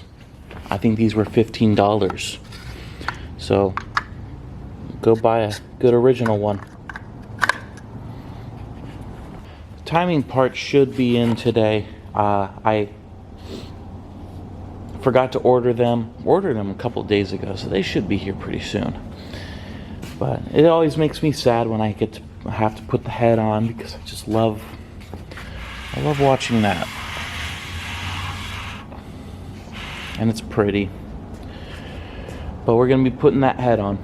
I think these were $15. So go buy a good original one. Timing part should be in today. I forgot to ordered them a couple days ago, so they should be here pretty soon. But it always makes me sad when I have to put the head on, because I love watching that. And it's pretty. But we're gonna be putting that head on.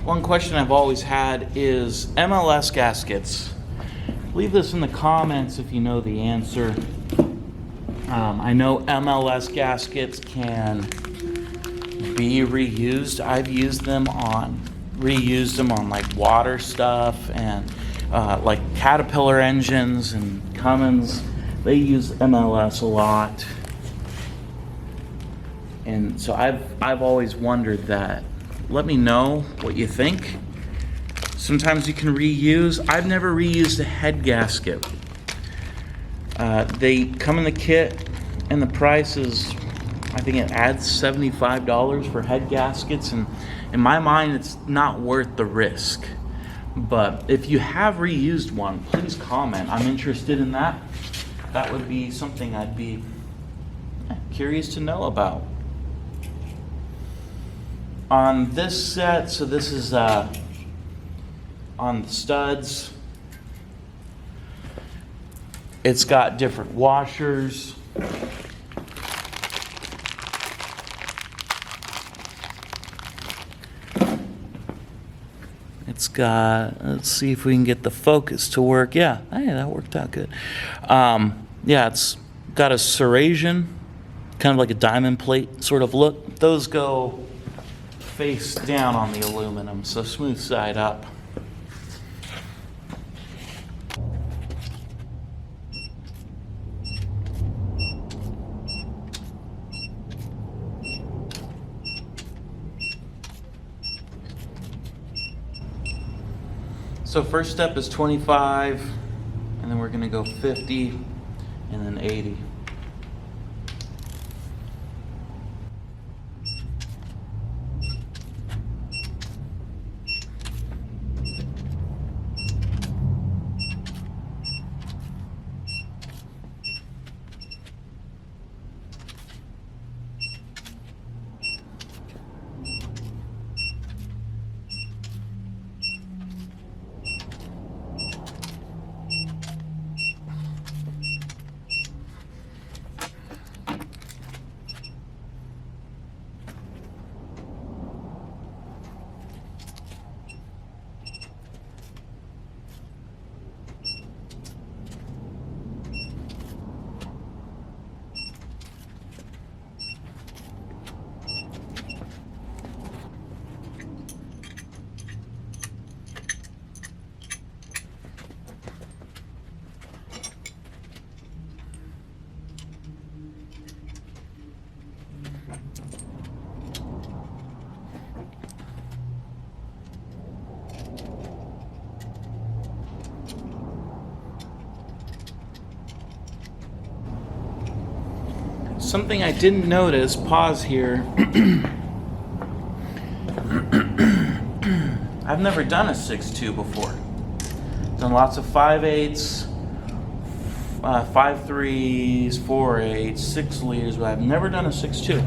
One question I've always had is MLS gaskets. Leave this in the comments if you know the answer. I know MLS gaskets can be reused. I've reused them on like water stuff and like Caterpillar engines and Cummins. They use MLS a lot. And so I've always wondered that. Let me know what you think. Sometimes you can reuse. I've never reused a head gasket. They come in the kit, and the price is, I think it adds $75 for head gaskets, and in my mind it's not worth the risk. But if you have reused one, please comment. I'm interested in that. That would be something I'd be curious to know about. On this set, so this is on the studs. It's got different washers. It's got, let's see if we can get the focus to work. Yeah, hey, that worked out good. Yeah, it's got a serration, kind of like a diamond plate sort of look. Those go face down on the aluminum, so smooth side up. So first step is 25, and then we're gonna go 50, and then 80. Something I didn't notice, pause here. I've never done a 6.2 before. Done lots of 5/8s, 5.3s, 4/8s, 6 liters, but I've never done a 6.2.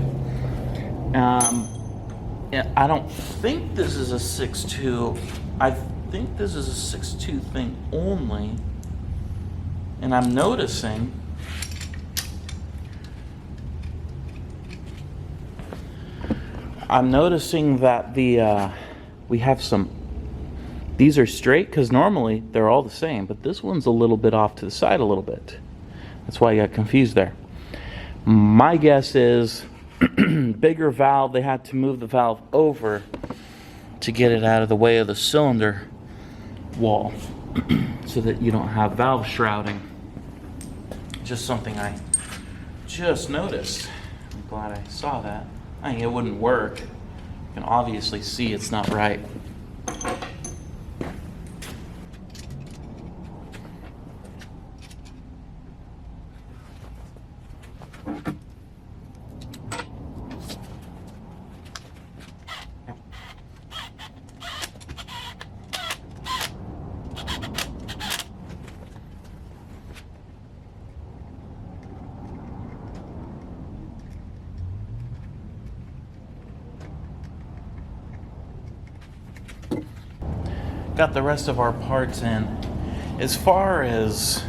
Yeah, I don't think this is a 6.2. I think this is a 6.2 thing only. And I'm noticing that we have some, these are straight because normally they're all the same, but this one's a little bit off to the side a little bit. That's why I got confused there. My guess is bigger valve, they had to move the valve over to get it out of the way of the cylinder wall so that you don't have valve shrouding. Just something I just noticed. I'm glad I saw that. I mean, it wouldn't work. You can obviously see it's not right. Got the rest of our parts in. As far as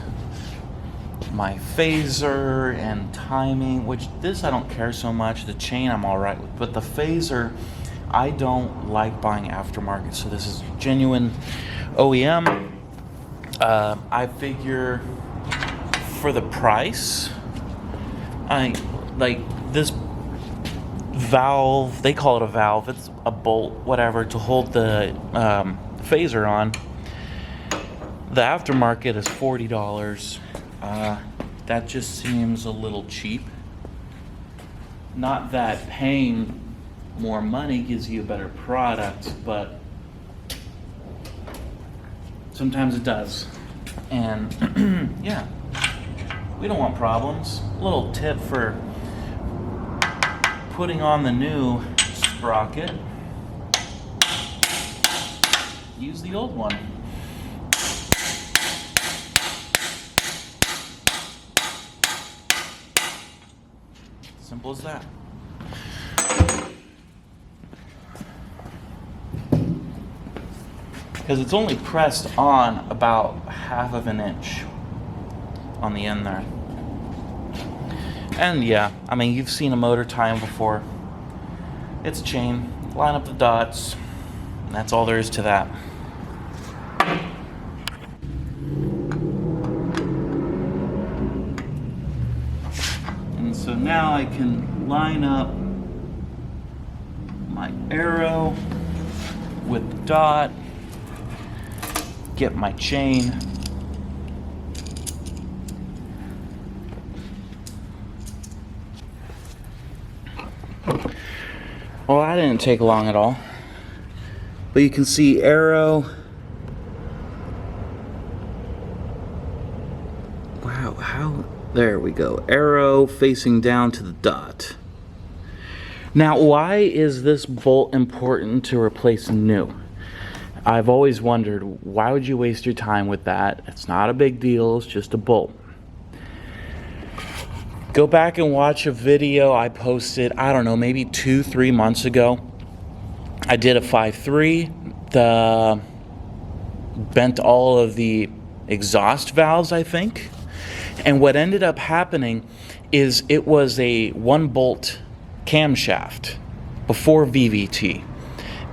my phaser and timing, which this I don't care so much, the chain I'm all right with, but the phaser, I don't like buying aftermarket, so this is genuine OEM. I figure for the price, I like this valve, they call it a valve, it's a bolt, whatever, to hold the phaser on. The aftermarket is $40. That just seems a little cheap. Not that paying more money gives you a better product, but sometimes it does. And yeah, we don't want problems. A little tip for putting on the new sprocket: use the old one. Simple as that. Because it's only pressed on about 1/2 inch on the end there. And yeah, I mean, you've seen a motor tie in before. It's a chain. Line up the dots. And that's all there is to that. And so now I can line up my arrow with the dot, get my chain. Well, that didn't take long at all. But you can see arrow. Wow, how? There we go. Arrow facing down to the dot. Now, why is this bolt important to replace new? I've always wondered, why would you waste your time with that? It's not a big deal, it's just a bolt. Go back and watch a video I posted, I don't know, maybe 2-3 months ago. I did a 5.3, bent all of the exhaust valves, I think. And what ended up happening is it was a 1-bolt camshaft before VVT.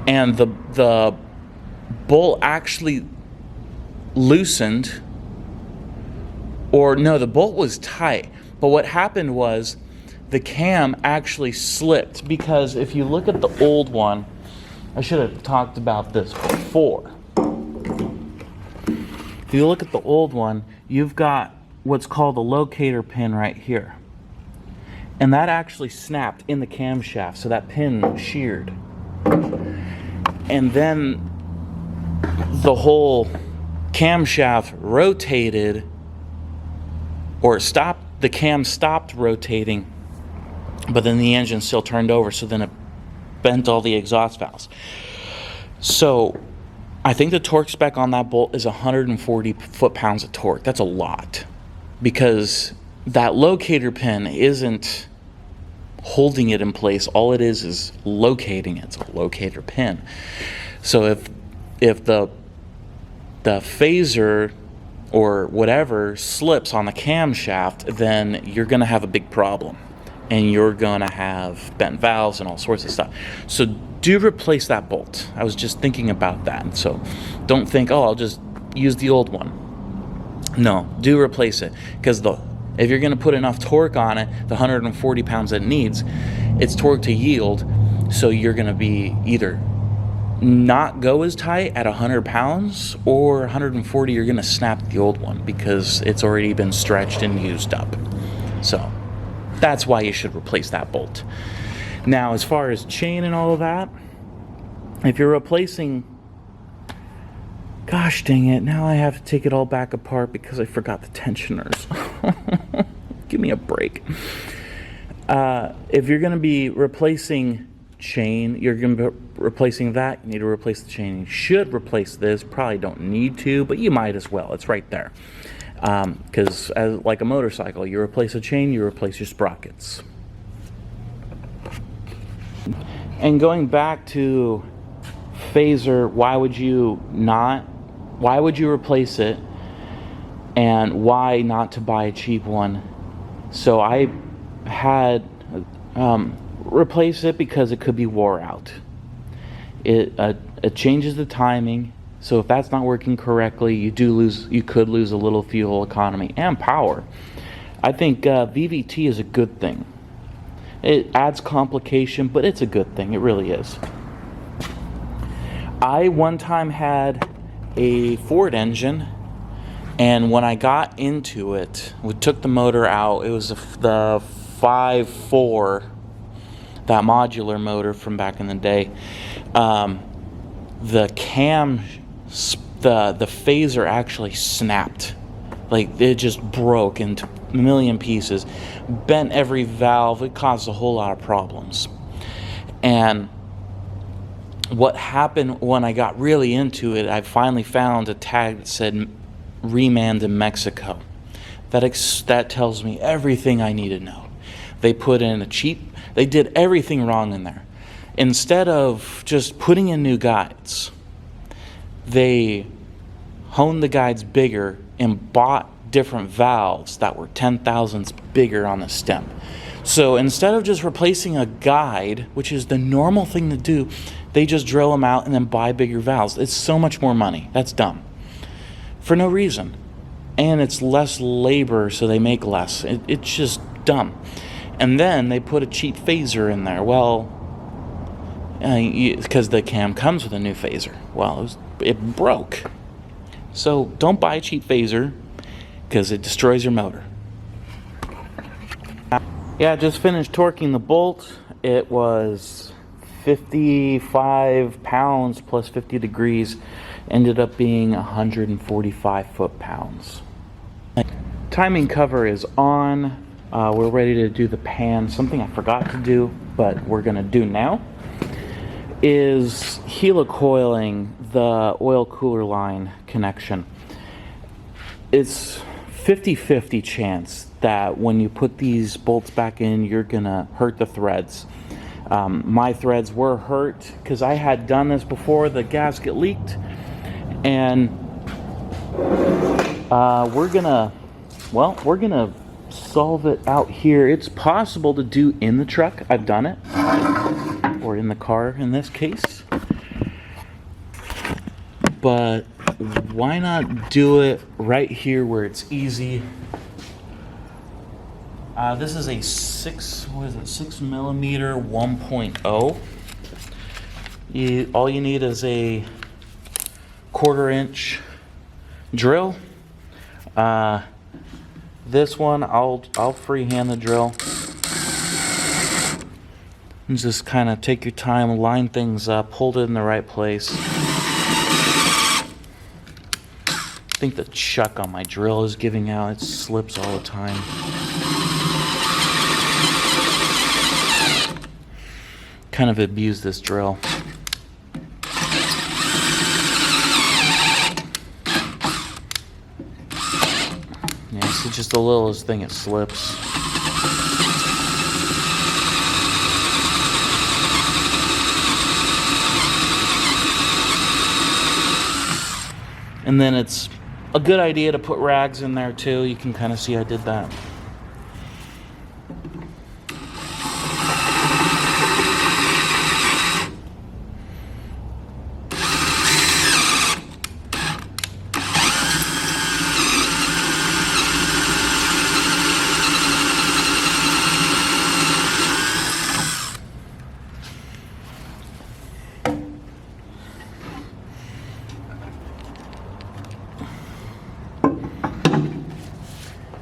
And the bolt actually loosened, or no, the bolt was tight. But what happened was the cam actually slipped, because if you look at the old one, I should have talked about this before. If you look at the old one, you've got what's called a locator pin right here. And that actually snapped in the camshaft, so that pin sheared. And then the whole camshaft rotated, or stopped, the cam stopped rotating, but then the engine still turned over, so then it bent all the exhaust valves. So I think the torque spec on that bolt is 140 foot-pounds of torque. That's a lot, because that locator pin isn't holding it in place. All it is locating it. It's a locator pin. So if the phaser or whatever slips on the camshaft, then you're going to have a big problem, and you're going to have bent valves and all sorts of stuff. So do replace that bolt. I was just thinking about that. So don't think, oh, I'll just use the old one. No, do replace it, because if you're going to put enough torque on it, the 140 pounds that it needs, it's torque to yield. So you're going to be either not go as tight at 100 pounds, or 140 you're going to snap the old one, because it's already been stretched and used up. So that's why you should replace that bolt. Now, as far as chain and all of that, if you're replacing, gosh dang it, now I have to take it all back apart because I forgot the tensioners. Give me a break. If you're going to be replacing chain, you're going to be replacing that, you need to replace the chain. You should replace this, probably don't need to, but you might as well. It's right there. Because like a motorcycle, you replace a chain, you replace your sprockets. And going back to phaser, why would you replace it, and why not to buy a cheap one? So I had replace it because it could be wore out. It changes the timing, so if that's not working correctly, you could lose a little fuel economy and power. I think VVT is a good thing. It adds complication, but it's a good thing. It really is. I one time had a Ford engine, and when I got into it, we took the motor out. It was the 5.4, that modular motor from back in the day. The phaser actually snapped. Like, it just broke into a million pieces, bent every valve. It caused a whole lot of problems. And what happened when I got really into it, I finally found a tag that said "Remand in Mexico." That tells me everything I need to know. They put in they did everything wrong in there. Instead of just putting in new guides, they honed the guides bigger and bought different valves that were 10 thousandths bigger on the stem. So instead of just replacing a guide, which is the normal thing to do, they just drill them out and then buy bigger valves. It's so much more money. That's dumb. For no reason. And it's less labor, so they make less. It's just dumb. And then they put a cheap phaser in there. Well, because the cam comes with a new phaser. Well, it broke. So don't buy a cheap phaser because it destroys your motor. Yeah, I just finished torquing the bolt. It was 55 pounds plus 50 degrees. Ended up being 145 foot-pounds. Timing cover is on. We're ready to do the pan. Something I forgot to do, but we're gonna do now, is helicoiling the oil cooler line connection. It's 50-50 chance that when you put these bolts back in, you're gonna hurt the threads. My threads were hurt because I had done this before. The gasket leaked, and we're gonna solve it out here. It's possible to do in the truck. I've done it, or in the car in this case, but why not do it right here where it's easy? This is a 6 millimeter 1.0. All you need is a 1/4 inch drill. This one, I'll freehand the drill. And just kind of take your time, line things up, hold it in the right place. I think the chuck on my drill is giving out. It slips all the time. Kind of abuse this drill. Yeah, see, just the littlest thing, it slips. And then it's a good idea to put rags in there too. You can kind of see I did that.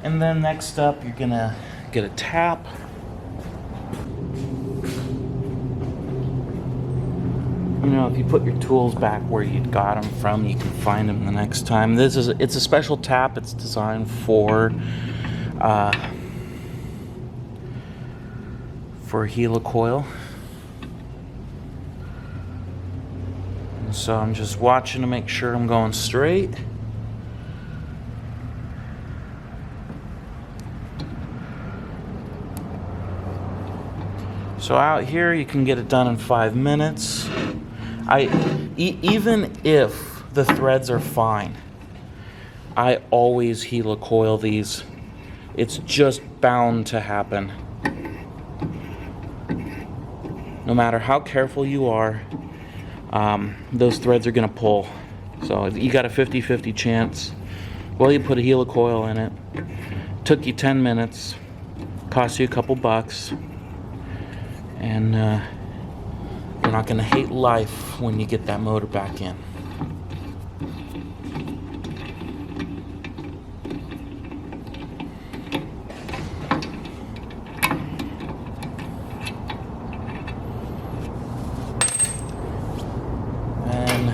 And then next up, you're gonna get a tap. You know, if you put your tools back where you got them from, you can find them the next time. It's a special tap. It's designed for helicoil. And so I'm just watching to make sure I'm going straight. So out here, you can get it done in 5 minutes. Even if the threads are fine, I always helicoil these. It's just bound to happen. No matter how careful you are, those threads are gonna pull. So you got a 50-50 chance. Well, you put a helicoil in it. Took you 10 minutes. Cost you a couple bucks. And you're not going to hate life when you get that motor back in. And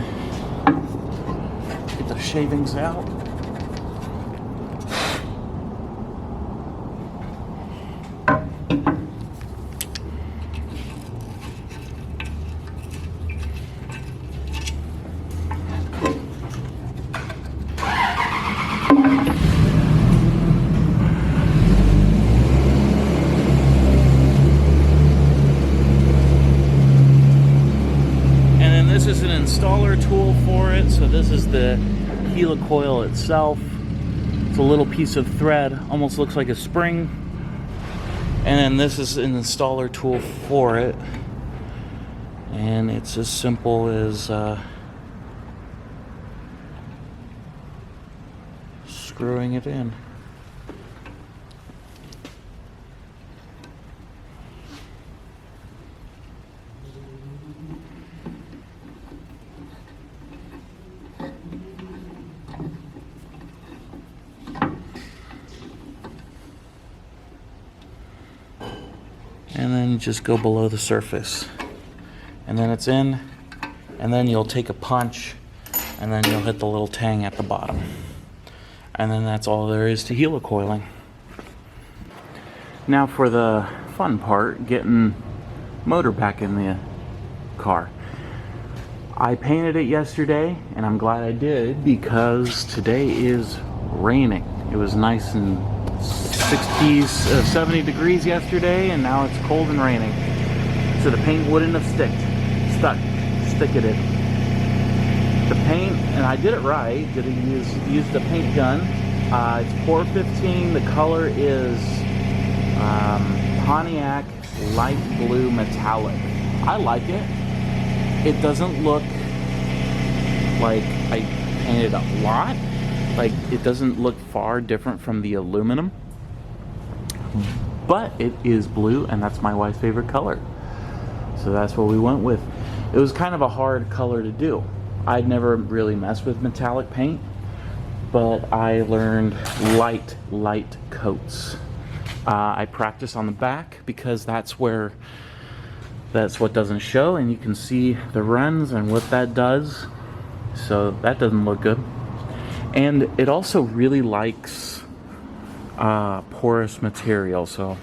get the shavings out. This is an installer tool for it, so this is the helicoil itself. It's a little piece of thread, almost looks like a spring. And then this is an installer tool for it. And it's as simple as screwing it in. then just go below the surface. And then it's in, and then you'll take a punch, and then you'll hit the little tang at the bottom. And then that's all there is to helicoiling. Now for the fun part, getting motor back in the car. I painted it yesterday, and I'm glad I did because today is raining. It was nice and 70 degrees yesterday, and now it's cold and raining. So the paint wouldn't have stuck. It in. The paint, and I did it right. Did I use the paint gun? It's 415. The color is Pontiac light blue metallic. I like it. It doesn't look like I painted a lot. Like, it doesn't look far different from the aluminum, but it is blue, and that's my wife's favorite color. So that's what we went with. It was kind of a hard color to do. I'd never really messed with metallic paint, but I learned light coats. I practice on the back because that's what doesn't show, and you can see the runs and what that does. So that doesn't look good. And it also really likes porous material, so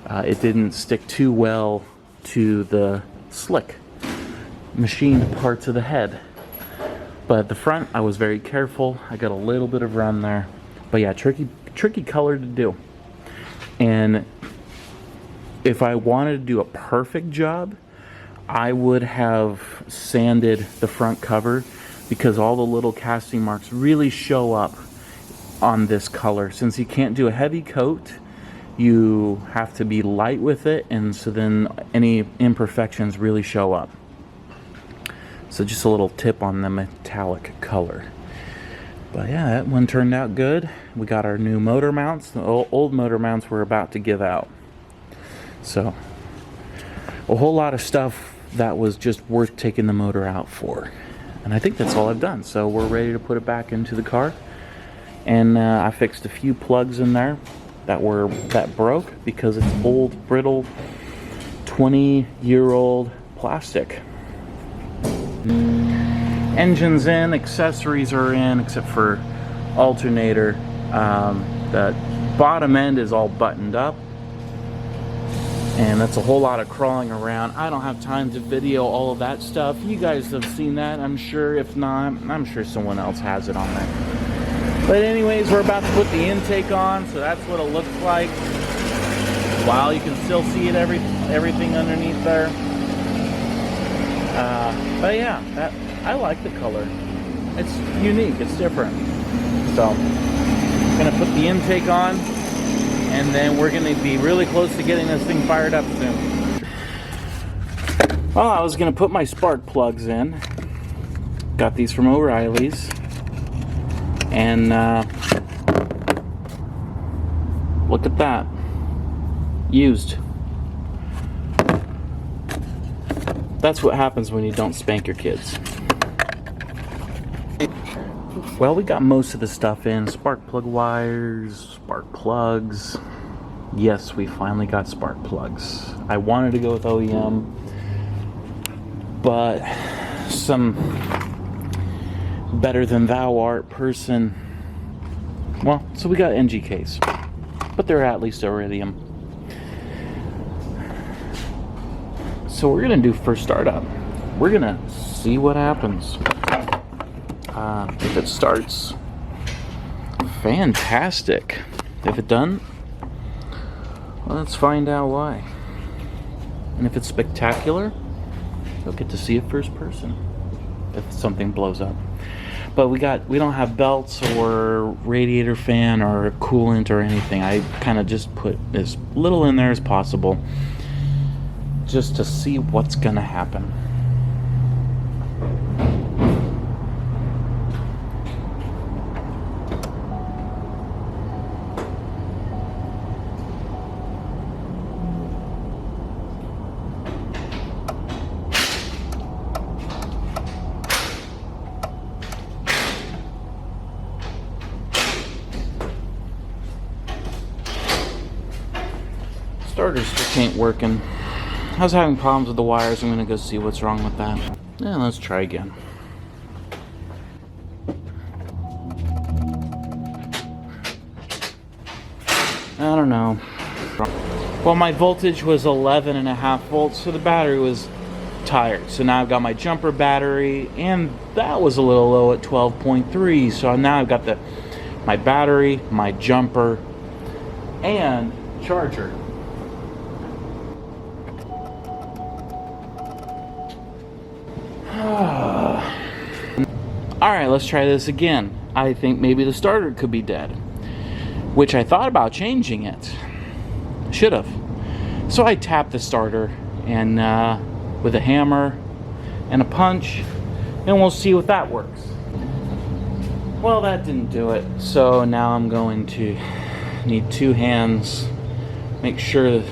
it didn't stick too well to the slick machined parts of the head. But at the front, I was very careful. I got a little bit of run there. But yeah, tricky color to do. And if I wanted to do a perfect job, I would have sanded the front cover, because all the little casting marks really show up on this color. Since you can't do a heavy coat, you have to be light with it, and so then any imperfections really show up. So just a little tip on the metallic color. But yeah, that one turned out good. We got our new motor mounts. The old motor mounts were about to give out. So a whole lot of stuff that was just worth taking the motor out for. And I think that's all I've done. So we're ready to put it back into the car. And I fixed a few plugs in there that broke because it's old, brittle, 20-year-old plastic. Engine's in, accessories are in, except for alternator. The bottom end is all buttoned up, and that's a whole lot of crawling around. I don't have time to video all of that stuff. You guys have seen that, I'm sure. If not, I'm sure someone else has it on there. But anyways, we're about to put the intake on, so that's what it looks like. Wow, you can still see it, everything underneath there. But yeah, I like the color. It's unique, it's different. So, I'm gonna put the intake on, and then we're gonna be really close to getting this thing fired up soon. Well, I was gonna put my spark plugs in. Got these from O'Reilly's. And look at that. Used. That's what happens when you don't spank your kids. Well, we got most of the stuff in. Spark plug wires, spark plugs. Yes, we finally got spark plugs. I wanted to go with OEM, but some better than thou art person. Well, so we got NGKs, but they're at least iridium. So we're gonna do first startup. We're gonna see what happens. If it starts, fantastic. If it doesn't, well, let's find out why. And if it's spectacular, you'll get to see it first person if something blows up. But we don't have belts or radiator fan or coolant or anything. I kind of just put as little in there as possible, just to see what's gonna happen. Starter stick ain't working. I was having problems with the wires. I'm gonna go see what's wrong with that. Yeah, let's try again. I don't know. Well, my voltage was 11.5 volts, so the battery was tired. So now I've got my jumper battery, and that was a little low at 12.3. So now I've got my battery, my jumper, and charger. Alright, let's try this again. I think maybe the starter could be dead, which I thought about changing it. Should have. So I tapped the starter and with a hammer and a punch, and we'll see if that works. Well, that didn't do it. So now I'm going to need 2 hands, make sure the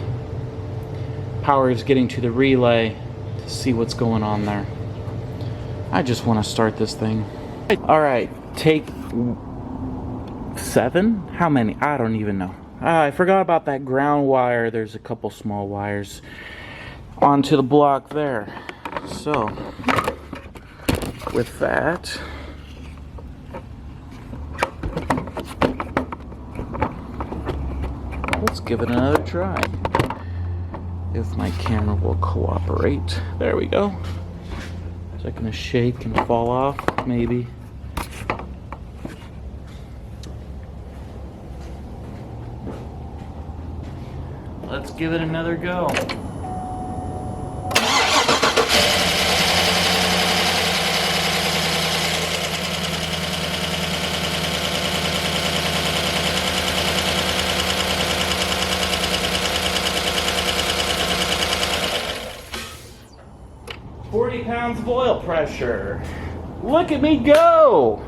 power is getting to the relay to see what's going on there. I just want to start this thing. Alright, take 7? How many? I don't even know. I forgot about that ground wire. There's a couple small wires onto the block there. So, with that, let's give it another try. If my camera will cooperate. There we go. Is that going to shake and fall off? Maybe. Let's give it another go. £40 of oil pressure. Look at me go!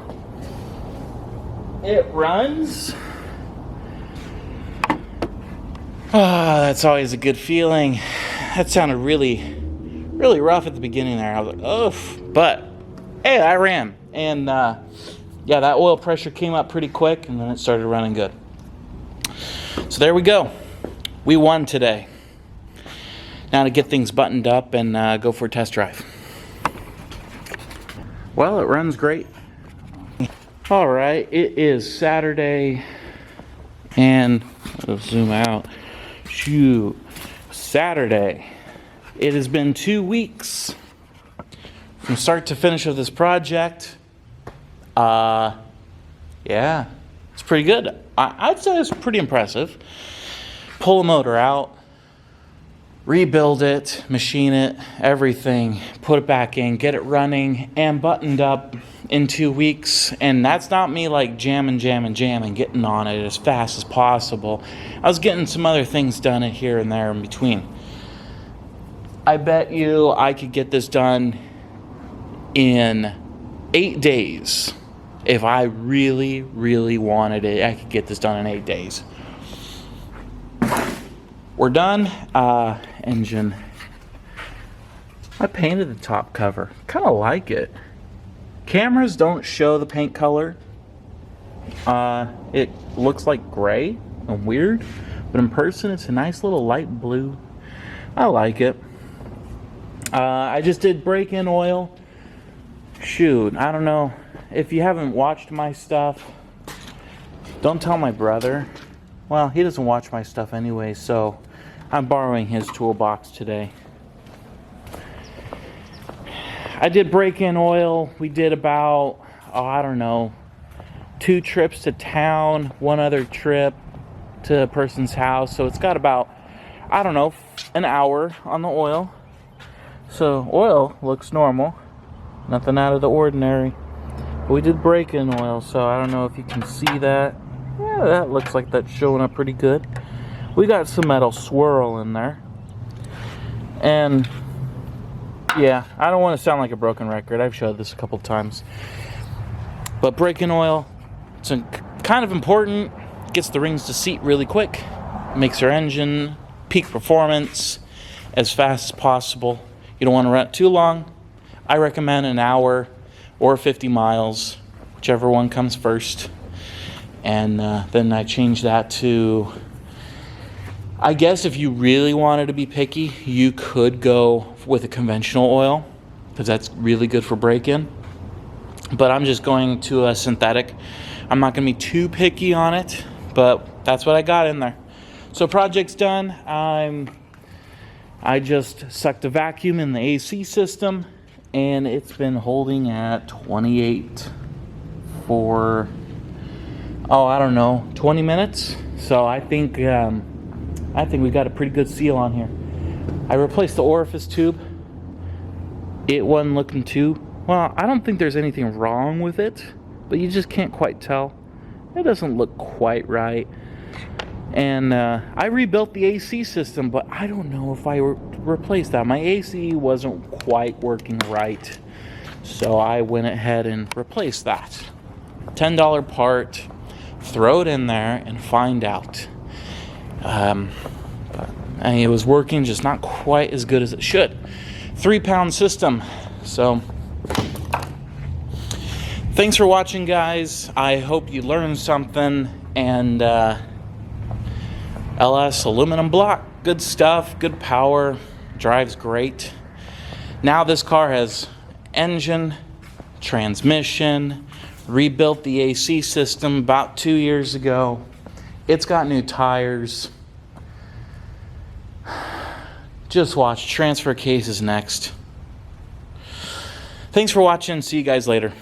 It runs. Ah, that's always a good feeling. That sounded really rough at the beginning there. I was like, oof. But, hey, I ran. And, yeah, that oil pressure came up pretty quick, and then it started running good. So there we go. We won today. Now to get things buttoned up and go for a test drive. Well, it runs great. All right, it is Saturday, and let's zoom out. Shoot, Saturday. It has been 2 weeks from start to finish of this project. Yeah, it's pretty good. I'd say it's pretty impressive. Pull the motor out, rebuild it, machine it, everything, put it back in, get it running and buttoned up in 2 weeks. And that's not me like jamming, getting on it as fast as possible. I was getting some other things done here and there in between. I bet you I could get this done in 8 days. If I really wanted it, I could get this done in 8 days. We're done. Engine. I painted the top cover. Kind of like it. Cameras don't show the paint color. It looks like gray and weird, but in person it's a nice little light blue. I like it. I just did break-in oil. Shoot, I don't know. If you haven't watched my stuff, don't tell my brother. Well, he doesn't watch my stuff anyway, so I'm borrowing his toolbox today. I did break-in oil. We did about, I don't know, 2 trips to town, 1 other trip to a person's house. So it's got about, I don't know, an hour on the oil. So oil looks normal. Nothing out of the ordinary. But we did break-in oil, so I don't know if you can see that. Yeah, that looks like that's showing up pretty good. We got some metal swirl in there. And yeah, I don't want to sound like a broken record. I've showed this a couple times. But break-in oil, it's kind of important. Gets the rings to seat really quick. Makes your engine peak performance as fast as possible. You don't want to run it too long. I recommend an hour or 50 miles, whichever one comes first. And then I change that to I guess if you really wanted to be picky, you could go with a conventional oil, because that's really good for break-in. But I'm just going to a synthetic. I'm not going to be too picky on it, but that's what I got in there. So project's done. I just sucked a vacuum in the AC system, and it's been holding at 28 for, I don't know, 20 minutes. So I think we got a pretty good seal on here. I replaced the orifice tube. It wasn't looking too well. I don't think there's anything wrong with it, but you just can't quite tell. It doesn't look quite right. And I rebuilt the AC system, but I don't know if I replaced that. My AC wasn't quite working right, so I went ahead and replaced that. $10 part. Throw it in there and find out. It was working, just not quite as good as it should. 3-pound system. So thanks for watching, guys. I hope you learned something. And LS aluminum block, good stuff, good power, drives great. Now this car has engine, transmission, rebuilt the AC system about 2 years ago. It's got new tires. Just watch. Transfer case is next. Thanks for watching. See you guys later.